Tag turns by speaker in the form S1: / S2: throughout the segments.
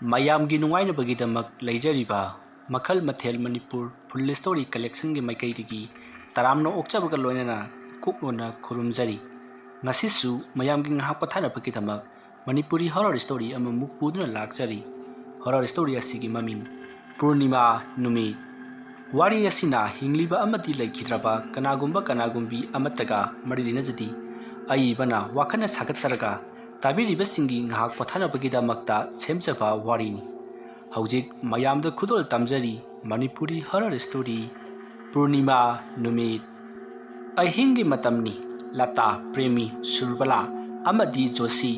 S1: ꯃꯌꯥꯝꯒꯤ ꯅꯨꯡꯉꯥꯏꯅꯕꯒꯤꯗꯃꯛ ꯂꯩꯖꯔꯤꯕ ꯃꯈꯜ ꯃꯊꯦꯜ ꯃꯅꯤꯄꯨꯔ ꯐꯨꯜ ꯁ꯭ꯇꯣꯔꯤ ꯀꯂꯦꯛꯁꯟꯒꯤ ꯃꯥꯏꯀꯩꯗꯒꯤ ꯇꯔꯥꯝꯅ ꯑꯣꯛꯆꯕꯒ ꯂꯣꯏꯅꯅ ꯀꯨꯛꯅꯣꯅ ꯈꯨꯔꯨꯝꯖꯔꯤ꯫ ꯉꯁꯤꯁꯨ ꯃꯌꯥꯝꯒꯤ ꯉꯥꯏꯍꯥꯛ ꯄꯣꯊꯥꯅꯕꯒꯤꯗꯃꯛ ꯃꯅꯤꯄꯨꯔꯤ ꯍꯣꯔꯔ ꯁ꯭ꯇꯣꯔꯤ ꯑꯃꯃꯨꯛ ꯄꯨꯗꯨꯅ ꯂꯥꯛꯆꯔꯤ꯫ ꯍꯣꯔꯔ ꯁ꯭ꯇꯣꯔꯤ ꯑꯁꯤꯒꯤ ꯃꯃꯤꯡ ꯄꯨꯔꯅꯤꯃꯥ ꯅꯨꯃꯤꯠ꯫ ꯋꯥꯔꯤ ꯑꯁꯤꯅ ꯍꯤꯡꯂꯤꯕ ꯑꯃꯗꯤ ꯂꯩꯈꯤꯗ꯭ꯔꯕ ꯀꯅꯥꯒꯨꯝꯕꯤ ꯑꯃꯠꯇꯒ ꯃꯔꯤ ꯂꯩꯅꯖꯗꯦ꯫ ꯑꯏꯕꯅ ꯋꯥꯈꯜꯅ ꯁꯥꯒꯠꯆꯔꯒ ꯇꯥꯕꯤꯔꯤꯕꯁꯤꯡꯒꯤ ꯉꯥꯏꯍꯥꯛ ꯄꯣꯊꯥꯅꯕꯒꯤꯗꯃꯛꯇ ꯁꯦꯝꯖꯕ ꯋꯥꯔꯤꯅꯤ꯫ ꯍꯧꯖꯤꯛ ꯃꯌꯥꯝꯗ ꯈꯨꯗꯣꯜ ꯇꯝꯖꯔꯤ ꯃꯅꯤꯄꯨꯔꯤ ꯍꯣꯔꯔ ꯁ꯭ꯇꯣꯔꯤ ꯄꯨꯔꯅꯤꯃꯥ ꯅꯨꯃꯤꯠ꯫ ꯑꯍꯤꯡꯒꯤ ꯃꯇꯝꯅꯤ꯫ ꯂꯇꯥ, ꯄ꯭ꯔꯦꯃꯤ, ꯁꯨꯔꯕꯂꯥ ꯑꯃꯗꯤ ꯖꯣꯁꯤ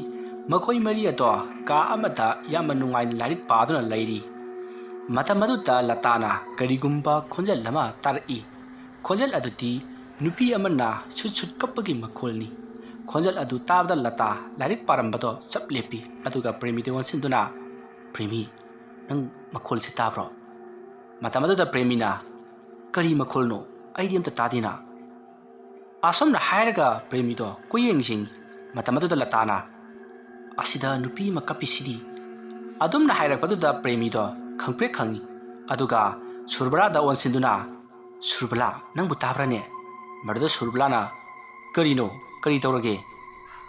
S1: ꯃꯈꯣꯏ ꯃꯔꯤ ꯑꯗꯣ ꯀꯥ ꯑꯃꯗ ꯌꯥꯝꯅ ꯅꯨꯡꯉꯥꯏꯅ ꯂꯥꯏꯔꯤꯛ ꯄꯥꯗꯨꯅ ꯂꯩꯔꯤ꯫ ꯃꯇꯝ ꯑꯗꯨꯗ ꯂꯇꯥꯅ ꯀꯔꯤꯒꯨꯝꯕ ꯈꯣꯟꯖꯦꯜ ꯑꯃ ꯇꯥꯔꯛꯏ꯫ ꯈꯣꯟꯖꯦꯜ ꯑꯗꯨꯗꯤ ꯅꯨꯄꯤ ꯑꯃꯅ ꯁꯨꯠ ꯀꯞꯄꯒꯤ ꯃꯈꯣꯜꯅꯤ꯫ ꯈꯣꯟꯖꯦꯜ ꯑꯗꯨ ꯇꯥꯕꯗ ꯂꯇꯥ ꯂꯥꯏꯔꯤꯛ ꯄꯥꯔꯝꯕꯗꯣ ꯆꯞ ꯂꯦꯞꯄꯤ ꯑꯗꯨꯒ ꯄ꯭ꯔꯦꯃꯤꯗ ꯑꯣꯟꯁꯤꯟꯗꯨꯅ, "ꯄ꯭ꯔꯦꯃꯤ, ꯅꯪ ꯃꯈꯣꯜꯁꯦ ꯇꯥꯕ꯭ꯔꯣ?" ꯃꯇꯝ ꯑꯗꯨꯗ ꯄ꯭ꯔꯦꯃꯤꯅ, "ꯀꯔꯤ ꯃꯈꯣꯜꯅꯣ? ꯑꯩꯗꯤ ꯑꯝꯇ ꯇꯥꯗꯦꯅ." ꯑꯁꯣꯝꯅ ꯍꯥꯏꯔꯒ ꯄ꯭ꯔꯦꯃꯤꯗꯣ ꯀꯨꯌꯦꯡ ꯌꯦꯡꯉꯤ꯫ ꯃꯇꯝ ꯑꯗꯨꯗ ꯂꯇꯥꯅ, "ꯑꯁꯤꯗ ꯅꯨꯄꯤ ꯑꯃ ꯀꯞꯄꯤꯁꯤꯗꯤ." ꯑꯗꯨꯝꯅ ꯍꯥꯏꯔꯛꯄꯗꯨꯗ ꯄ꯭ꯔꯦꯃꯤꯗꯣ ꯈꯪꯄ꯭ꯔꯦꯛ ꯈꯪꯉꯤ ꯑꯗꯨꯒ ꯁꯨꯔꯕꯂꯥꯗ ꯑꯣꯟꯁꯤꯟꯗꯨꯅ, "ꯁꯨꯔꯕꯂꯥ, ꯅꯪꯕꯨ ꯇꯥꯕ꯭ꯔꯅꯦ?" ꯃꯗꯨꯗ ꯁꯨꯔꯕꯂꯥꯅ, "ꯀꯔꯤꯅꯣ? ꯀꯔꯤ ꯇꯧꯔꯒꯦ?"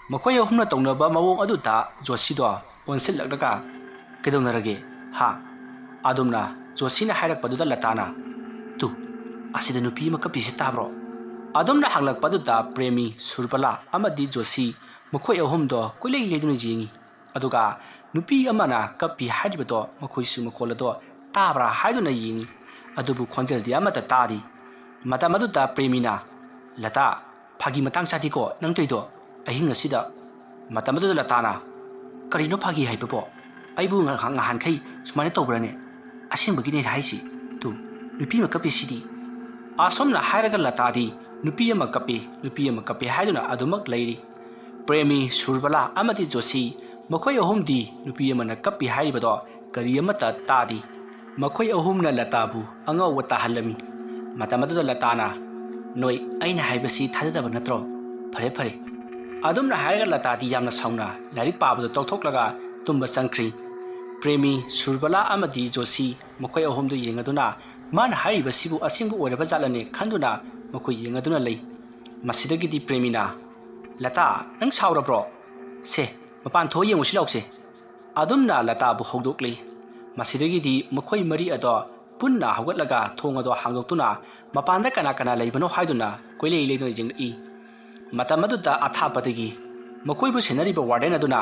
S1: ꯃꯈꯣꯏ ꯑꯍꯨꯝꯅ ꯇꯧꯅꯕ ꯃꯑꯣꯡ ꯑꯗꯨꯗ ꯖꯣꯁꯤꯗꯣ ꯑꯣꯟꯁꯤꯜꯂꯛꯂꯒ, "ꯀꯩꯗꯧꯅꯔꯒꯦ? ꯍꯥ?" ꯑꯗꯨꯝꯅ ꯖꯣꯁꯤꯅ ꯍꯥꯏꯔꯛꯄꯗꯨꯗ ꯂꯇꯥꯅ, "ꯇꯨ, ꯑꯁꯤꯗ ꯅꯨꯄꯤ ꯑꯃ ꯀꯞꯄꯤꯁꯤ ꯇꯥꯕ꯭ꯔꯣ?" ꯑꯗꯨꯝꯅ ꯍꯪꯂꯛꯄꯗꯨꯗ ꯄ꯭ꯔꯦꯃꯤ, ꯁꯨꯔꯕꯂꯥ ꯑꯃꯗꯤ ꯖꯣꯁꯤ ꯃꯈꯣꯏ ꯑꯍꯨꯝꯗꯣ ꯀꯣꯏꯂꯩ ꯂꯩꯗꯨꯅ ꯌꯦꯡꯉꯤ ꯑꯗꯨꯒ ꯅꯨꯄꯤ ꯑꯃꯅ ꯀꯞꯄꯤ ꯍꯥꯏꯔꯤꯕꯗꯣ ꯃꯈꯣꯏꯁꯨ ꯃꯈꯣꯜ ꯑꯗꯣ ꯇꯥꯕ꯭ꯔꯥ ꯍꯥꯏꯗꯨꯅ ꯌꯦꯡꯉꯤ ꯑꯗꯨꯕꯨ ꯈꯣꯟꯖꯦꯜꯗꯤ ꯑꯃꯠꯇ ꯇꯥꯗꯦ꯫ ꯃꯇꯝ ꯑꯗꯨꯗ ꯄ꯭ꯔꯦꯃꯤꯅ, "ꯂꯇꯥ, ꯐꯥꯒꯤ ꯃꯇꯥꯡ ꯆꯥꯗꯦꯀꯣ ꯅꯪ ꯇꯧꯏꯗꯣ ꯑꯍꯤꯡ ꯑꯁꯤꯗ." ꯃꯇꯝ ꯑꯗꯨꯗ ꯂꯇꯥꯅ, "ꯀꯔꯤꯅꯣ ꯐꯥꯒꯤ ꯍꯥꯏꯕꯕꯣ? ꯑꯩꯕꯨ ꯉꯍꯥꯟꯈꯩ ꯁꯨꯃꯥꯏꯅ ꯇꯧꯕ꯭ꯔꯅꯦ? ꯑꯁꯦꯡꯕꯒꯤꯅꯦ ꯍꯥꯏꯁꯤ. ꯇꯨ, ꯅꯨꯄꯤ ꯑꯃ ꯀꯞꯄꯤꯁꯤꯗꯤ." ꯑꯁꯣꯝꯅ ꯍꯥꯏꯔꯒ ꯂꯇꯥꯗꯤ ꯅꯨꯄꯤ ꯑꯃ ꯀꯞꯄꯤ ꯍꯥꯏꯗꯨꯅ ꯑꯗꯨꯃꯛ ꯂꯩꯔꯤ꯫ ꯄ꯭ꯔꯦꯃꯤ, ꯁꯨꯔꯕꯂꯥ ꯑꯃꯗꯤ ꯖꯣꯁꯤ ꯃꯈꯣꯏ ꯑꯍꯨꯝꯗꯤ ꯅꯨꯄꯤ ꯑꯃꯅ ꯀꯞꯄꯤ ꯍꯥꯏꯔꯤꯕꯗꯣ ꯀꯔꯤ ꯑꯃꯠꯇ ꯇꯥꯗꯦ꯫ ꯃꯈꯣꯏ ꯑꯍꯨꯝꯅ ꯂꯇꯥꯕꯨ ꯑꯉꯥꯎꯕ ꯇꯥꯍꯜꯂꯝꯃꯤ꯫ ꯃꯇꯝ ꯑꯗꯨꯗ ꯂꯇꯥꯅ, "ꯅꯣꯏ ꯑꯩꯅ ꯍꯥꯏꯕꯁꯤ ꯊꯥꯖꯗꯕ ꯅꯠꯇ꯭ꯔꯣ? ꯐꯔꯦ." ꯑꯗꯨꯝꯅ ꯍꯥꯏꯔꯒ ꯂꯇꯥꯗꯤ ꯌꯥꯝꯅ ꯁꯥꯎꯅ ꯂꯥꯏꯔꯤꯛ ꯄꯥꯕꯗꯣ ꯇꯣꯛꯊꯣꯛꯂꯒ ꯇꯨꯝꯕ ꯆꯪꯈ꯭ꯔꯤ꯫ ꯄ꯭ꯔꯦꯃꯤ, ꯁꯨꯔꯕꯂꯥ ꯑꯃꯗꯤ ꯖꯣꯁꯤ ꯃꯈꯣꯏ ꯑꯍꯨꯝꯗꯨ ꯌꯦꯡꯉꯗꯨꯅ ꯃꯥꯅ ꯍꯥꯏꯔꯤꯕꯁꯤꯕꯨ ꯑꯁꯦꯡꯕ ꯑꯣꯏꯔꯕ ꯖꯥꯠꯂꯅꯦ ꯈꯟꯗꯨꯅ ꯃꯈꯣꯏ ꯌꯦꯡꯉꯗꯨꯅ ꯂꯩ꯫ ꯃꯁꯤꯗꯒꯤꯗꯤ ꯄ꯭ꯔꯦꯃꯤꯅ, "ꯂꯇꯥ, ꯅꯪ ꯁꯥꯎꯔꯕ꯭ꯔꯣ? ꯁꯦ, ꯃꯄꯥꯟ ꯊꯣꯛꯑ ꯌꯦꯡꯉꯨꯁꯤ ꯂꯥꯎꯁꯦ." ꯑꯗꯨꯝꯅ ꯂꯇꯥꯕꯨ ꯍꯧꯗꯣꯛꯂꯤ꯫ ꯃꯁꯤꯗꯒꯤꯗꯤ ꯃꯈꯣꯏ ꯃꯔꯤ ꯑꯗꯣ ꯄꯨꯟꯅ ꯍꯧꯒꯠꯂꯒ ꯊꯣꯡ ꯑꯗꯣ ꯍꯥꯡꯗꯣꯛꯇꯨꯅ ꯃꯄꯥꯟꯗ ꯀꯅꯥ ꯂꯩꯕꯅꯣ ꯍꯥꯏꯗꯨꯅ ꯀꯣꯏꯂꯩ ꯂꯩꯗꯨꯅ ꯌꯦꯡꯂꯛꯏ꯫ ꯃꯇꯝ ꯑꯗꯨꯗ ꯑꯊꯥꯞꯄꯗꯒꯤ ꯃꯈꯣꯏꯕꯨ ꯁꯦꯟꯅꯔꯤꯕ ꯋꯥꯔꯗꯦꯟ ꯑꯗꯨꯅ,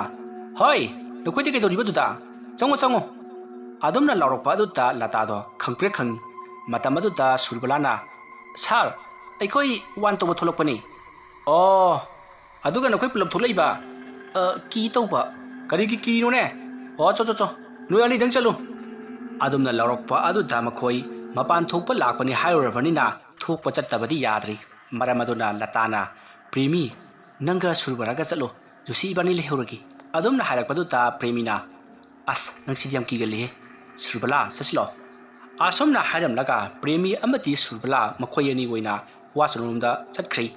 S1: "ꯍꯣꯏ, ꯅꯈꯣꯏꯗꯤ ꯀꯩꯗꯧꯔꯤꯕꯗꯨꯗ? ꯆꯪꯉꯣ." ꯑꯗꯨꯝꯅ ꯂꯥꯎꯔꯛꯄ ꯑꯗꯨꯗ ꯂꯇꯥꯗꯣ ꯈꯪꯄ꯭ꯔꯦꯛ ꯈꯪꯉꯤ꯫ ꯃꯇꯝ ꯑꯗꯨꯗ ꯁꯨꯔꯕꯂꯥꯅ, "ꯁꯥꯔ, ꯑꯩꯈꯣꯏ ꯋꯥꯟ ꯇꯧꯕ ꯊꯣꯛꯂꯛꯄꯅꯤ." "ꯑꯣ, ꯑꯗꯨꯒ ꯅꯈꯣꯏ ꯄꯨꯂꯞ ꯊꯣꯛꯂꯛꯏꯕ? ꯀꯤ ꯇꯧꯕ." "ꯀꯔꯤꯒꯤ ꯀꯤꯅꯣꯅꯦ? ꯑꯣ, ꯆꯣ, ꯅꯣꯏ ꯑꯅꯤꯗꯪ ꯆꯠꯂꯨ." ꯑꯗꯨꯝꯅ ꯂꯥꯎꯔꯛꯄ ꯑꯗꯨꯗ ꯃꯈꯣꯏ ꯃꯄꯥꯟ ꯊꯣꯛꯄ ꯂꯥꯛꯄꯅꯤ ꯍꯥꯏꯔꯨꯔꯕꯅꯤꯅ ꯊꯣꯛꯄ ꯆꯠꯇꯕꯗꯤ ꯌꯥꯗ꯭ꯔꯤ꯫ ꯃꯔꯝ ꯑꯗꯨꯅ ꯂꯇꯥꯅ, "ꯄ꯭ꯔꯦꯃꯤ, ꯅꯪꯒ ꯁꯨꯔꯕꯂꯥꯒ ꯆꯠꯂꯣ, ꯖꯣꯁꯤ ꯏꯕꯥꯅꯤ ꯂꯩꯍꯧꯔꯒꯦ." ꯑꯗꯨꯝꯅ ꯍꯥꯏꯔꯛꯄꯗꯨꯗ ꯄ꯭ꯔꯦꯃꯤꯅ, "ꯑꯁ, ꯅꯪꯁꯤꯗꯤ ꯌꯥꯝ ꯀꯤꯒꯜꯂꯤꯍꯦ. ꯁꯨꯔꯕꯂꯥ, ꯆꯠꯁꯤꯂꯣ." ꯑꯁꯣꯝꯅ ꯍꯥꯏꯔꯝꯂꯒ ꯄ꯭ꯔꯦꯃꯤ ꯑꯃꯗꯤ ꯁꯨꯔꯕꯂꯥ ꯃꯈꯣꯏ ꯑꯅꯤ ꯑꯣꯏꯅ ꯋꯥꯁꯔꯨꯝꯗ ꯆꯠꯈ꯭ꯔꯤ꯫